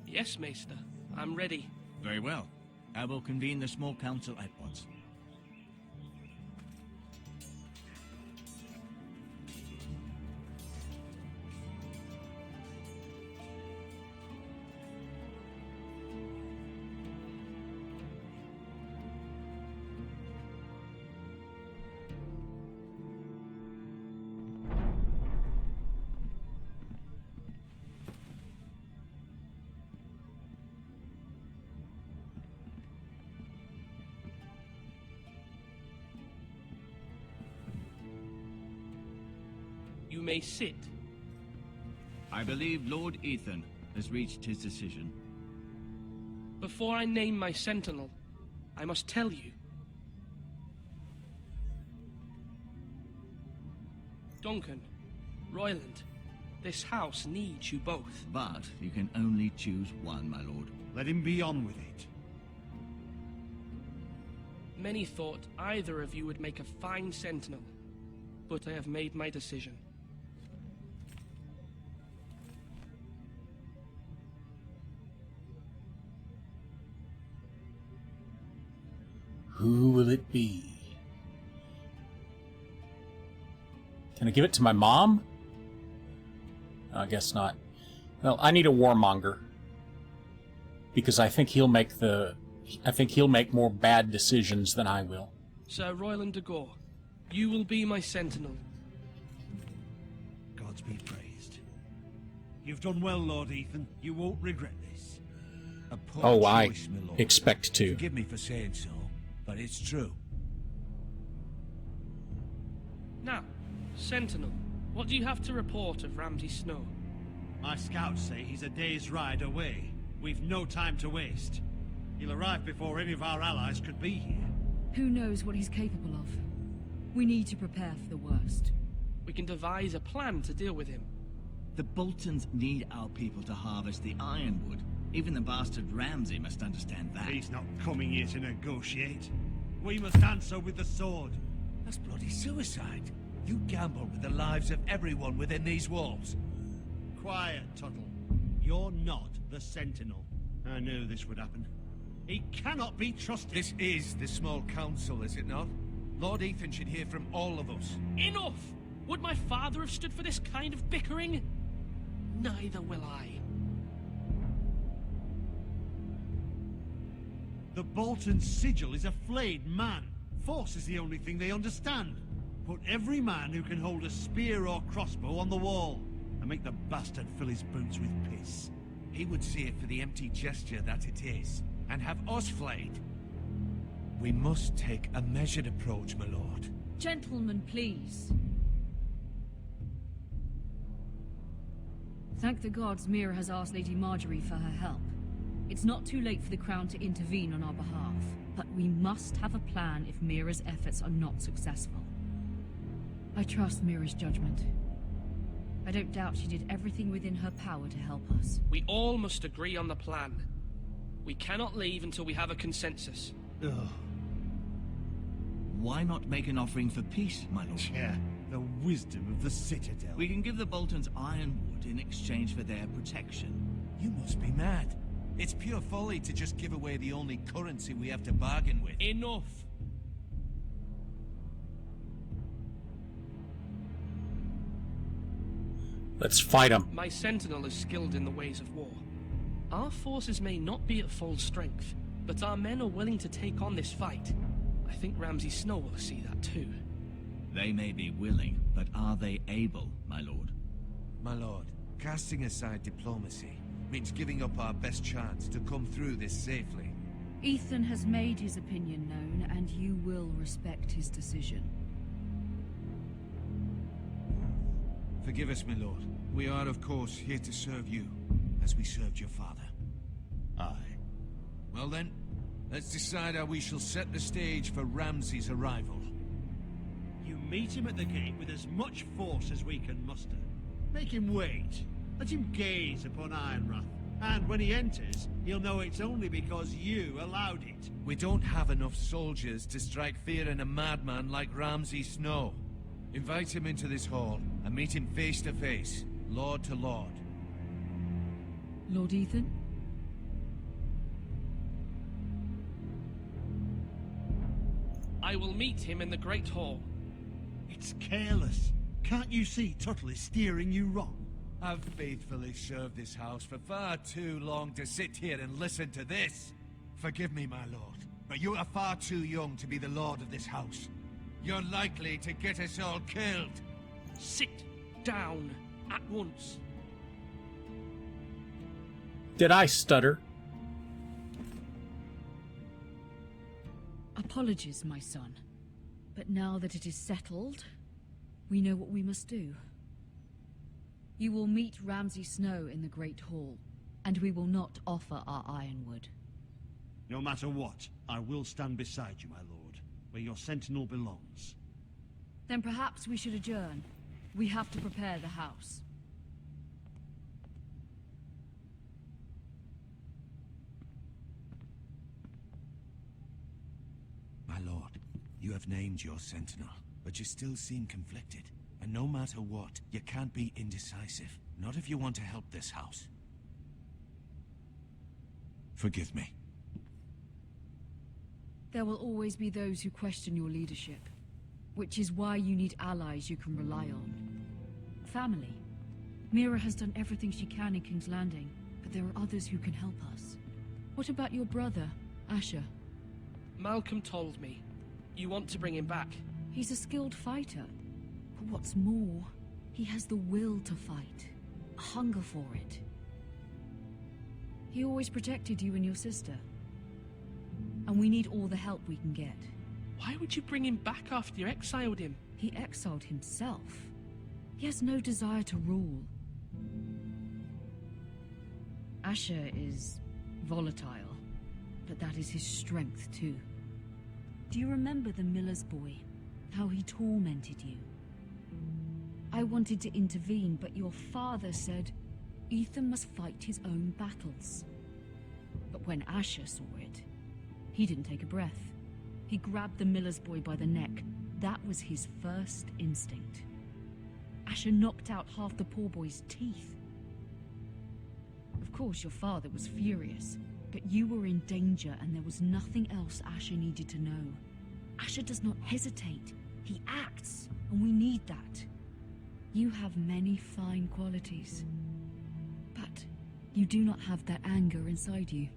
S3: Yes, Maester. I'm ready.
S6: Very well. I will convene the small council at once.
S3: You may sit.
S6: I believe Lord Ethan has reached his decision.
S3: Before I name my sentinel, I must tell you. Duncan, Royland, this house needs you both.
S6: But you can only choose one, my lord.
S9: Let him be on with it.
S3: Many thought either of you would make a fine sentinel, but I have made my decision.
S1: Who will it be? Can I give it to my mom? I guess not. Well, I need a warmonger. Because I think he'll make more bad decisions than I will.
S3: Sir Royland de Gore, you will be my sentinel.
S9: Gods be praised. You've done well, Lord Ethan. You won't regret this.
S17: A poor
S1: Oh,
S17: choice,
S1: I
S17: my lord.
S1: expect to.
S17: Forgive me for saying so, but it's true.
S3: Now, Sentinel, what do you have to report of Ramsay Snow?
S9: My scouts say he's a day's ride away. We've no time to waste. He'll arrive before any of our allies could be here.
S8: Who knows what he's capable of? We need to prepare for the worst.
S3: We can devise a plan to deal with him.
S6: The Boltons need our people to harvest the ironwood. Even the bastard Ramsay must understand that.
S9: He's not coming here to negotiate. We must answer with the sword.
S17: That's bloody suicide. You gamble with the lives of everyone within these walls.
S9: Quiet, Tuttle. You're not the Sentinel. I knew this would happen. He cannot be trusted.
S17: This is the small council, is it not? Lord Ethan should hear from all of us.
S3: Enough! Would my father have stood for this kind of bickering? Neither will I.
S9: The Bolton sigil is a flayed man. Force is the only thing they understand. Put every man who can hold a spear or crossbow on the wall, and make the bastard fill his boots with piss.
S17: He would see it for the empty gesture that it is, and have us flayed. We must take a measured approach, my lord.
S8: Gentlemen, please. Thank the gods Mira has asked Lady Marjorie for her help. It's not too late for the Crown to intervene on our behalf, but we must have a plan if Mira's efforts are not successful. I trust Mira's judgment. I don't doubt she did everything within her power to help us.
S3: We all must agree on the plan. We cannot leave until we have a consensus.
S9: Ugh.
S6: Why not make an offering for peace, my lord?
S9: Yeah, the wisdom of the Citadel.
S6: We can give the Boltons ironwood in exchange for their protection.
S17: You must be mad. It's pure folly to just give away the only currency we have to bargain with.
S3: Enough!
S1: Let's fight them.
S18: My sentinel is skilled in the ways of war. Our forces may not be at full strength, but our men are willing to take on this fight. I think Ramsay Snow will see that too.
S19: They may be willing, but are they able, my lord?
S17: My lord, casting aside diplomacy means giving up our best chance to come through this safely.
S8: Ethan has made his opinion known, and you will respect his decision.
S17: Forgive us, my lord. We are, of course, here to serve you, as we served your father. Aye. Well then, let's decide how we shall set the stage for Ramsay's arrival.
S9: You meet him at the gate with as much force as we can muster. Make him wait. Let him gaze upon Ironrath. And when he enters, he'll know it's only because you allowed it.
S17: We don't have enough soldiers to strike fear in a madman like Ramsay Snow. Invite him into this hall and meet him face to face, lord to lord.
S8: Lord Ethan?
S18: I will meet him in the Great Hall.
S9: It's careless. Can't you see Tuttle is steering you wrong?
S17: I've faithfully served this house for far too long to sit here and listen to this.
S9: Forgive me, my lord, but you are far too young to be the lord of this house.
S17: You're likely to get us all killed.
S18: Sit down at once.
S1: Did I stutter?
S8: Apologies, my son. But now that it is settled, we know what we must do. You will meet Ramsay Snow in the Great Hall, and we will not offer our ironwood.
S9: No matter what, I will stand beside you, my lord, where your sentinel belongs.
S8: Then perhaps we should adjourn. We have to prepare the house.
S17: My lord, you have named your sentinel, but you still seem conflicted. And no matter what, you can't be indecisive. Not if you want to help this house. Forgive me.
S8: There will always be those who question your leadership, which is why you need allies you can rely on. Family. Mira has done everything she can in King's Landing, but there are others who can help us. What about your brother, Asher?
S18: Malcolm told me. You want to bring him back?
S8: He's a skilled fighter. But what's more, he has the will to fight. A hunger for it. He always protected you and your sister. And we need all the help we can get.
S18: Why would you bring him back after you exiled him?
S8: He exiled himself. He has no desire to rule. Asher is volatile, but that is his strength too. Do you remember the miller's boy? How he tormented you? I wanted to intervene, but your father said Ethan must fight his own battles. But when Asher saw it, he didn't take a breath. He grabbed the miller's boy by the neck. That was his first instinct. Asher knocked out half the poor boy's teeth. Of course, your father was furious, but you were in danger and there was nothing else Asher needed to know. Asher does not hesitate. He acts, and we need that. You have many fine qualities, but you do not have that anger inside you.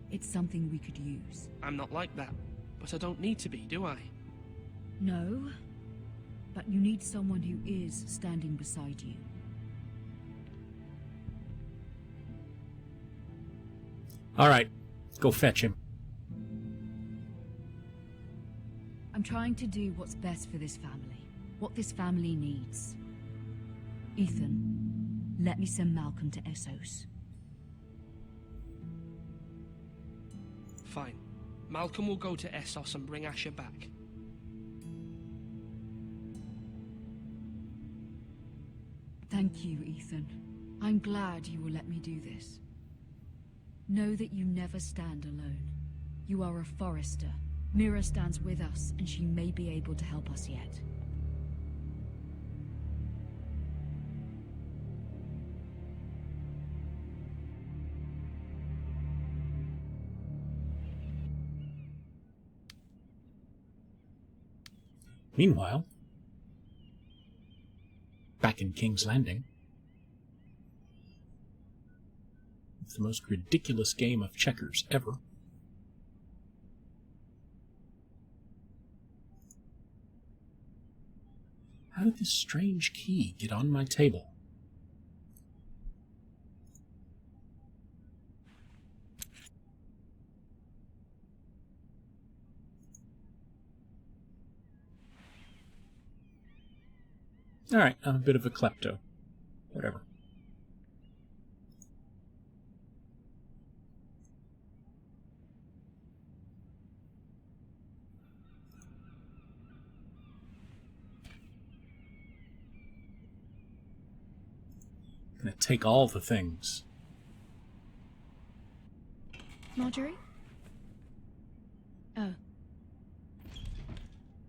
S8: It's something we could use.
S18: I'm not like that, but I don't need to be, do I?
S8: No, but you need someone who is standing beside you.
S1: All right, go fetch him.
S8: I'm trying to do what's best for this family, what this family needs. Ethan, let me send Malcolm to Essos.
S18: Fine. Malcolm will go to Essos and bring Asher back.
S8: Thank you, Ethan. I'm glad you will let me do this. Know that you never stand alone. You are a Forrester. Mira stands with us, and she may be able to help us yet.
S1: Meanwhile, back in King's Landing. It's the most ridiculous game of checkers ever. How did this strange key get on my table? Alright, I'm a bit of a klepto. Whatever. I'm gonna take all the things.
S12: Marjorie?
S13: Oh.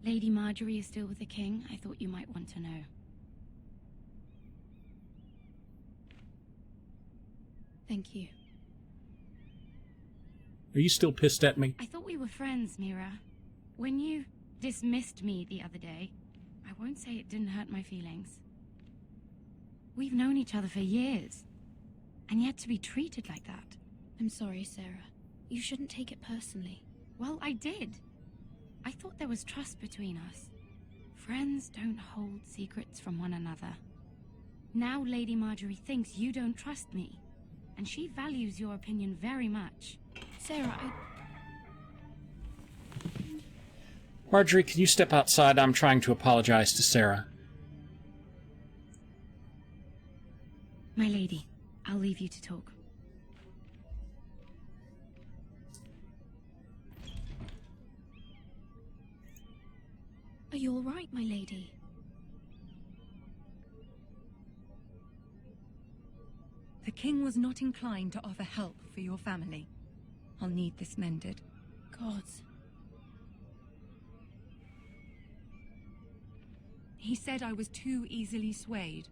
S13: Lady Marjorie is still with the king. I thought you might want to know.
S12: Thank you.
S1: Are you still pissed at me?
S13: I thought we were friends, Mira. When you dismissed me the other day, I won't say it didn't hurt my feelings. We've known each other for years, and yet to be treated like that.
S12: I'm sorry, Sarah. You shouldn't take it personally.
S13: Well, I did. I thought there was trust between us. Friends don't hold secrets from one another. Now Lady Marjorie thinks you don't trust me, and she values your opinion very much.
S12: Sarah,
S1: Marjorie, can you step outside? I'm trying to apologize to Sarah.
S13: My lady, I'll leave you to talk.
S12: Are you all right, my lady?
S13: The king was not inclined to offer help for your family. I'll need this mended.
S12: Gods.
S13: He said I was too easily swayed.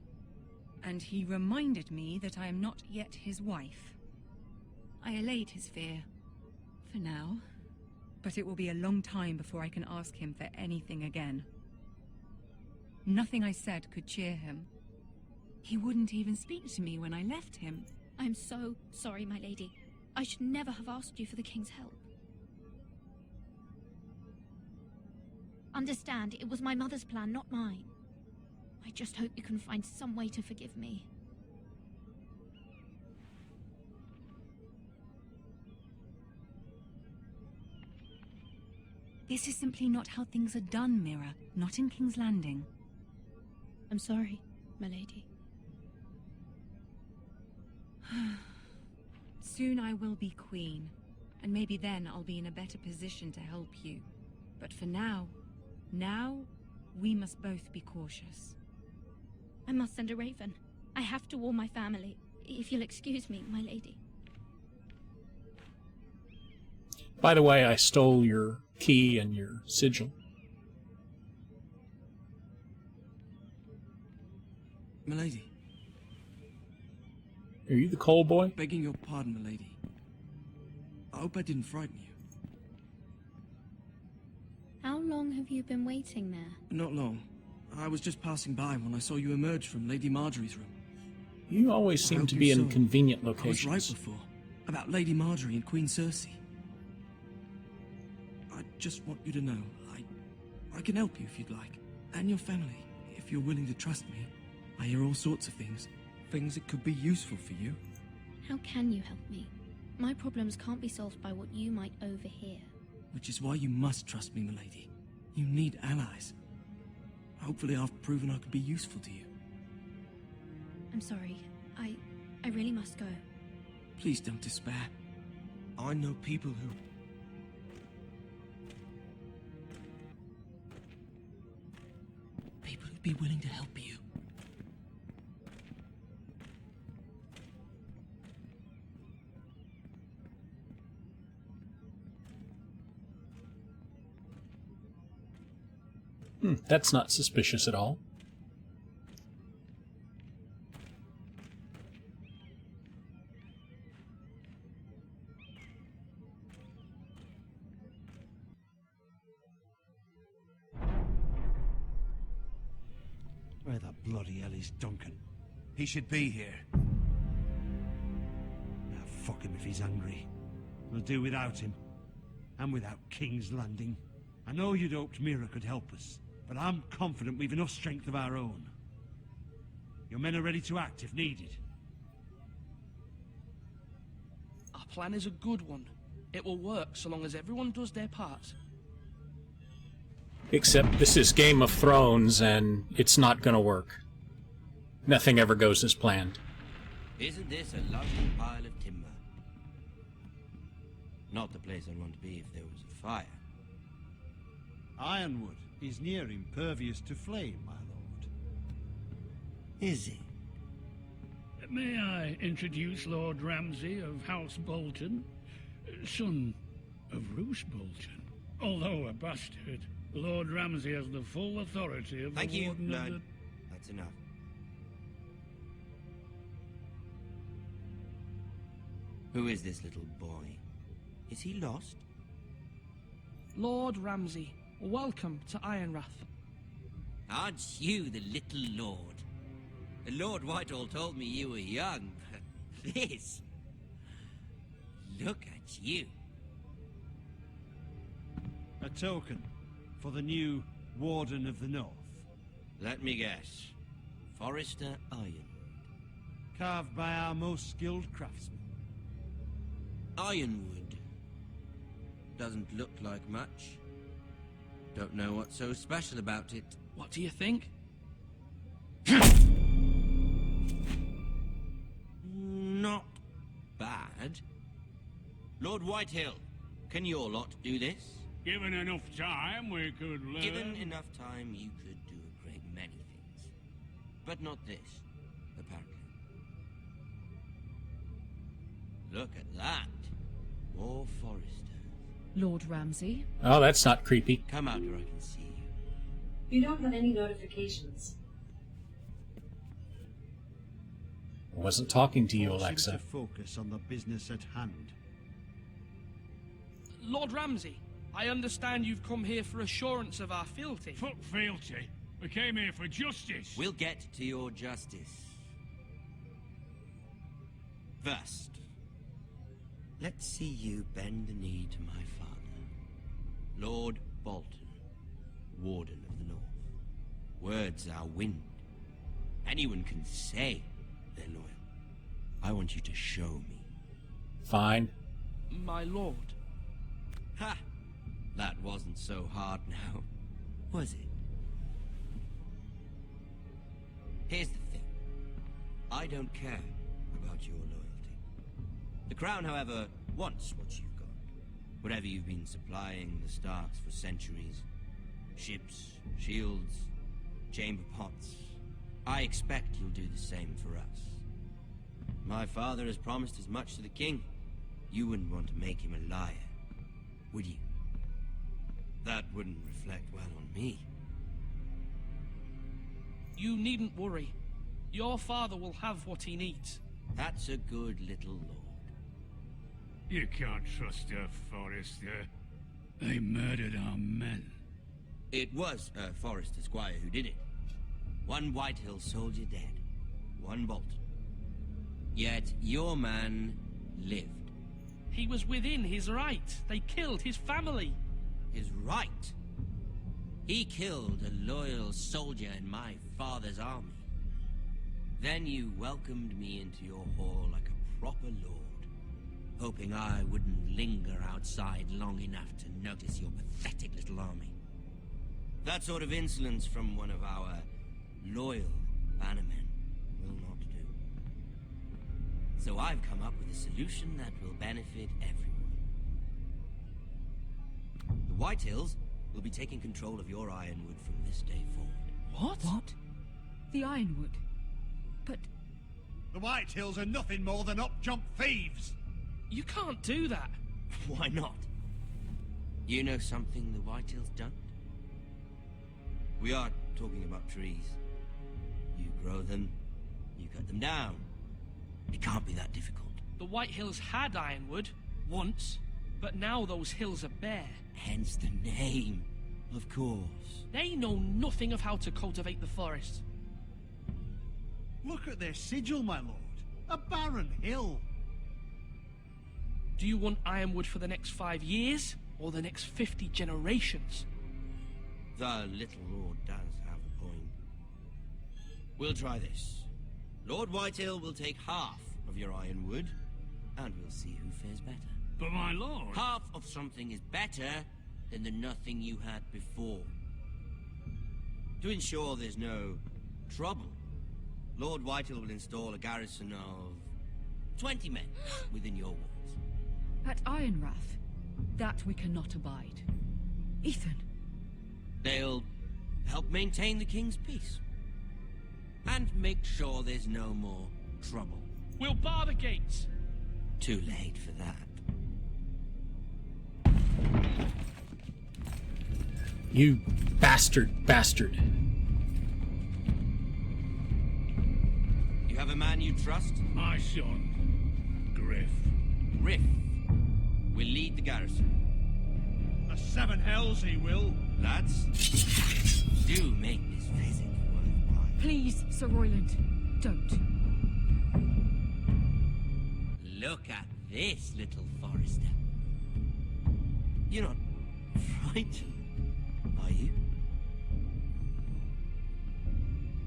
S13: And he reminded me that I am not yet his wife. I allayed his fear. For now. But it will be a long time before I can ask him for anything again. Nothing I said could cheer him. He wouldn't even speak to me when I left him.
S12: I'm so sorry, my lady. I should never have asked you for the king's help. Understand, it was my mother's plan, not mine. I just hope you can find some way to forgive me.
S13: This is simply not how things are done, Mira. Not in King's Landing.
S12: I'm sorry, my lady.
S13: Soon I will be queen, and maybe then I'll be in a better position to help you. But for now, we must both be cautious.
S12: I must send a raven. I have to warn my family. If you'll excuse me, my lady.
S1: By the way, I stole your key and your sigil.
S3: Milady.
S1: Are you the coal boy?
S3: Begging your pardon, milady. I hope I didn't frighten you.
S12: How long have you been waiting there?
S3: Not long. I was just passing by when I saw you emerge from Lady Marjorie's room.
S1: You always seem to be in convenient locations.
S3: I was right before. About Lady Marjorie and Queen Cersei. I just want you to know, I can help you if you'd like. And your family, if you're willing to trust me. I hear all sorts of things. Things that could be useful for you.
S12: How can you help me? My problems can't be solved by what you might overhear.
S3: Which is why you must trust me, milady. You need allies. Hopefully I've proven I could be useful to you.
S12: I'm sorry. I really must go.
S3: Please don't despair. I know people who... People who'd be willing to help you.
S1: That's not suspicious at all.
S9: Where the bloody hell is Duncan?
S17: He should be here.
S9: Ah, fuck him if he's angry. We'll do without him. And without King's Landing. I know you'd hoped Mira could help us, but I'm confident we've enough strength of our own. Your men are ready to act if needed.
S18: Our plan is a good one. It will work so long as everyone does their part.
S1: Except this is Game of Thrones, and it's not gonna work. Nothing ever goes as planned.
S20: Isn't this a lovely pile of timber? Not the place I'd want to be if there was a fire.
S9: Ironwood is near impervious to flame, my lord.
S20: Is it?
S11: May I introduce Lord Ramsay of House Bolton, son of Roose Bolton. Although a bastard, Lord Ramsay has the full authority of
S20: Thank
S11: the
S20: you,
S11: Warden of
S20: Lord.
S11: the...
S20: That's enough. Who is this little boy? Is he lost?
S18: Lord Ramsay, welcome to Ironrath.
S20: Aren't you the little lord? Lord Whitehall told me you were young, but this... Look at you.
S9: A token for the new Warden of the North.
S20: Let me guess. Forrester Ironwood.
S9: Carved by our most skilled craftsmen.
S20: Ironwood. Doesn't look like much. Don't know what's so special about it.
S18: What do you think?
S20: Not bad. Lord Whitehill, can your lot do this?
S11: Given enough time, we could learn...
S20: Given enough time, you could do a great many things. But not this, apparently. Look at that. More Foresters.
S8: Lord Ramsay?
S1: Oh, that's not creepy.
S20: Come out where I can see you.
S21: You don't have any notifications.
S1: I wasn't talking to you,
S9: Force him
S1: Alexa.
S9: to focus on the business at hand.
S18: Lord Ramsay, I understand you've come here for assurance of our fealty.
S11: Fuck fealty. We came here for justice.
S20: We'll get to your justice. First, let's see you bend the knee to my father, Lord Bolton, Warden of the North. Words are wind. Anyone can say they're loyal. I want you to show me.
S1: Fine.
S18: My lord.
S20: Ha! That wasn't so hard now, was it? Here's the thing. I don't care about your loyalty. The Crown, however, wants what you've got. Whatever you've been supplying the Starks for centuries. Ships, shields, chamber pots. I expect you'll do the same for us. My father has promised as much to the king. You wouldn't want to make him a liar, would you? That wouldn't reflect well on me.
S18: You needn't worry. Your father will have what he needs.
S20: That's a good little lord.
S11: You can't trust her, Forrester. They murdered our men.
S20: It was a Forrester squire who did it. One Whitehill soldier dead. One Bolton. Yet your man lived.
S18: He was within his right. They killed his family.
S20: His right? He killed a loyal soldier in my father's army. Then you welcomed me into your hall like a proper lord, hoping I wouldn't linger outside long enough to notice your pathetic little army. That sort of insolence from one of our loyal bannermen will not do. So I've come up with a solution that will benefit everyone. The Whitehills will be taking control of your Ironwood from this day forward.
S8: What? The Ironwood? But...
S9: The Whitehills are nothing more than up-jump thieves!
S18: You can't do that.
S20: Why not? You know something the Whitehills don't? We are talking about trees. You grow them, you cut them down. It can't be that difficult.
S18: The Whitehills had Ironwood, once, but now those hills are bare.
S20: Hence the name, of course.
S18: They know nothing of how to cultivate the forest.
S9: Look at their sigil, my lord. A barren hill.
S18: Do you want Ironwood for the next 5 years, or the next 50 generations?
S20: The little lord does have a point. We'll try this. Lord Whitehill will take half of your Ironwood, and we'll see who fares better.
S11: But my lord...
S20: Half of something is better than the nothing you had before. To ensure there's no trouble, Lord Whitehill will install a garrison of 20 men within your walls.
S8: At Ironrath, that we cannot abide. Ethan.
S20: They'll help maintain the king's peace. And make sure there's no more trouble.
S18: We'll bar the gates.
S20: Too late for that.
S1: You bastard.
S20: You have a man you trust?
S11: My son, Griff.
S20: Griff will lead the garrison.
S9: The seven hells he will.
S20: Lads, do make this visit worthwhile.
S8: Please, Sir Royland, don't.
S20: Look at this, little Forrester. You're not frightened, are you?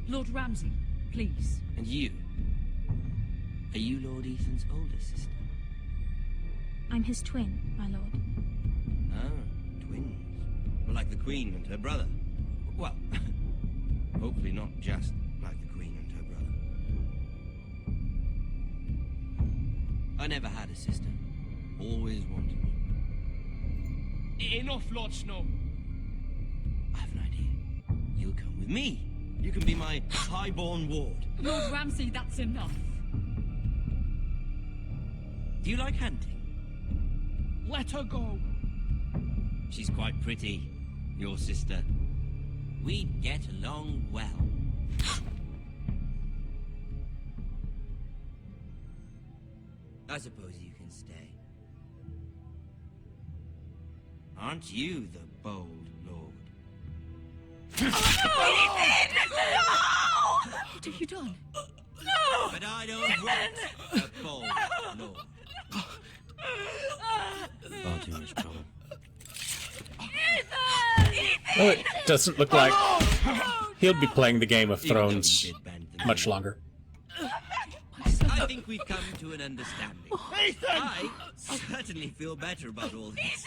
S8: Lord Ramsay, please.
S20: And you? Are you Lord Ethan's older sister?
S5: I'm his twin, my lord.
S20: Ah, twins. Well, like the Queen and her brother. Well, hopefully not just like the Queen and her brother. I never had a sister. Always wanted one.
S18: Enough, Lord Snow.
S20: I have an idea. You'll come with me. You can be my highborn ward.
S8: Lord Ramsay, that's enough.
S20: Do you like hunting?
S18: Let her go.
S20: She's quite pretty, your sister. We'd get along well. I suppose you can stay. Aren't you the bold lord?
S8: What have you done?
S20: No! But I don't want a bold lord. Far too much trouble.
S1: Well, it doesn't look like he'll be playing the Game of Thrones much longer.
S20: I think we've come to an understanding. I certainly feel better about all this.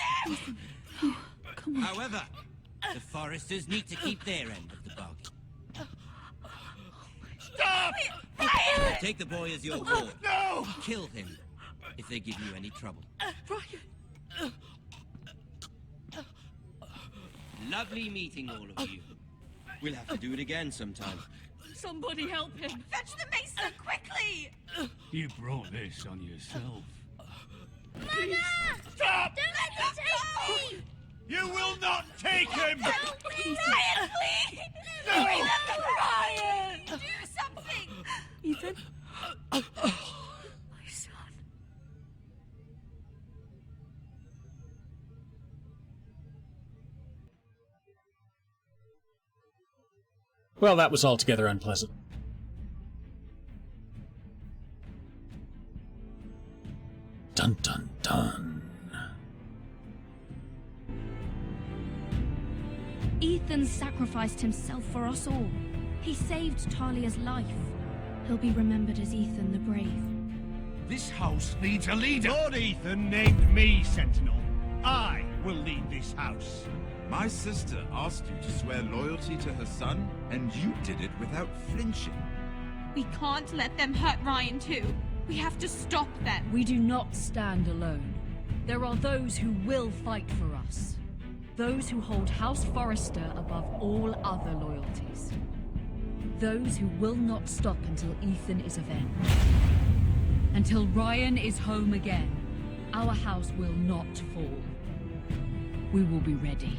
S20: However, the Foresters need to keep their end of the bargain.
S11: Stop!
S20: Take the boy as your ward.
S11: No!
S20: Kill him if they give you any trouble.
S8: Brian!
S20: Lovely meeting all of you. We'll have to do it again sometime.
S8: Somebody help him!
S4: Fetch the mason, quickly!
S11: You brought this on yourself.
S10: Mother!
S11: Stop!
S10: Don't let him take me!
S9: You will not take him!
S10: Help me! Ryan, please!
S11: No!
S4: Ryan! Do something!
S8: Ethan? My son.
S1: Well, that was altogether unpleasant. Dun dun dun.
S5: Ethan sacrificed himself for us all. He saved Talia's life. He'll be remembered as Ethan the Brave.
S11: This house needs a leader.
S9: Lord Ethan named me Sentinel. I will lead this house.
S14: My sister asked you to swear loyalty to her son, and you did it without flinching.
S4: We can't let them hurt Ryan too. We have to stop them.
S8: We do not stand alone. There are those who will fight for us. Those who hold House Forrester above all other loyalties. Those who will not stop until Ethan is avenged. Until Ryan is home again, our house will not fall. We will be ready.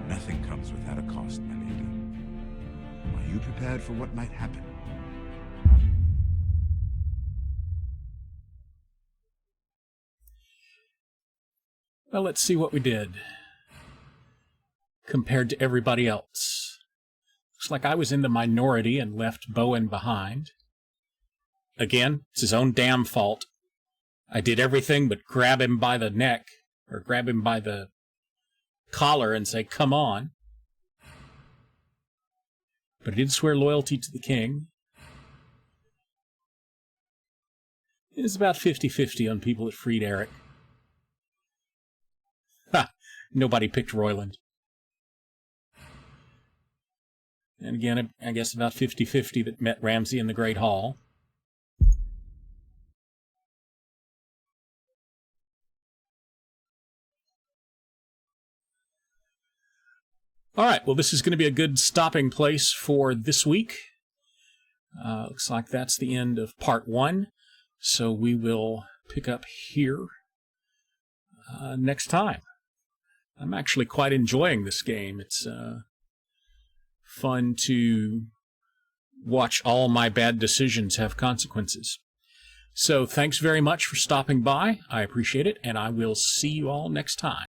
S14: Nothing comes without a cost, my lady. Are you prepared for what might happen?
S1: Well, let's see what we did compared to everybody else. Looks like I was in the minority and left Bowen behind. Again, it's his own damn fault. I did everything but grab him by the neck, or grab him by the collar and say, come on. But I did swear loyalty to the king. It is about 50-50 on people that freed Eric. Ha! Nobody picked Royland. And again, I guess about 50-50 that met Ramsay in the Great Hall. All right, well, this is going to be a good stopping place for this week. Looks like that's the end of part 1. So we will pick up here next time. I'm actually quite enjoying this game. It's fun to watch all my bad decisions have consequences. So thanks very much for stopping by. I appreciate it, and I will see you all next time.